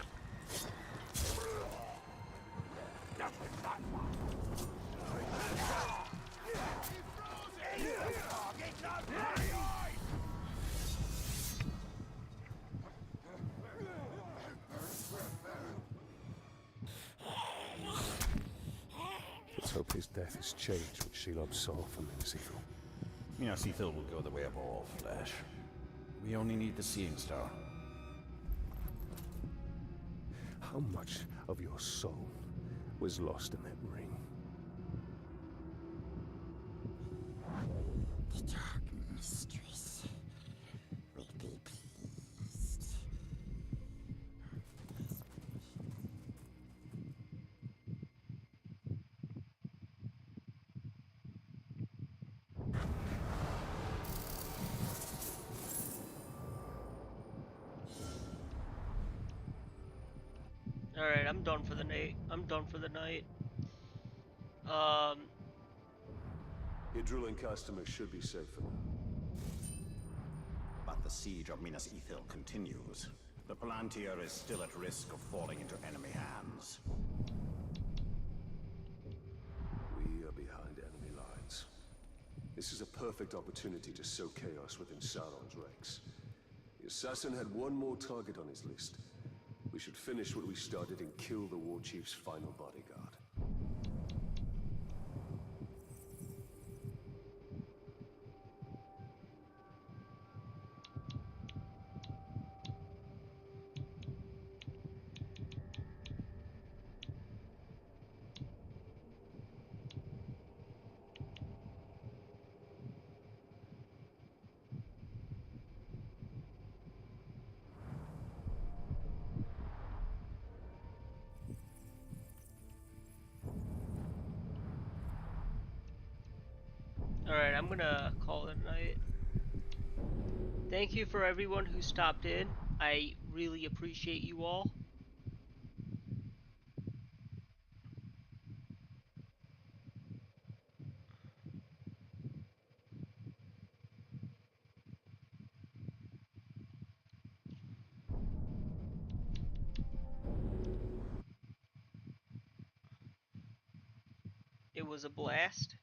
[SPEAKER 6] Hope his death has changed what Shelob saw from Minas Ithil.
[SPEAKER 5] Minas Ithil will go the way of all flesh. We only need the Seeing Star.
[SPEAKER 6] How much of your soul was lost in that ring?
[SPEAKER 10] The Dark Mistress will be pleased.
[SPEAKER 1] Alright, I'm done for the night.
[SPEAKER 6] Idril and customers should be safe for now.
[SPEAKER 5] But the siege of Minas Ithil continues. The Palantir is still at risk of falling into enemy hands.
[SPEAKER 6] We are behind enemy lines. This is a perfect opportunity to sow chaos within Sauron's ranks. The assassin had one more target on his list. We should finish what we started and kill the war chief's final bodyguard.
[SPEAKER 1] Alright, I'm gonna call it a night. Thank you for everyone who stopped in. I really appreciate you all. It was a blast.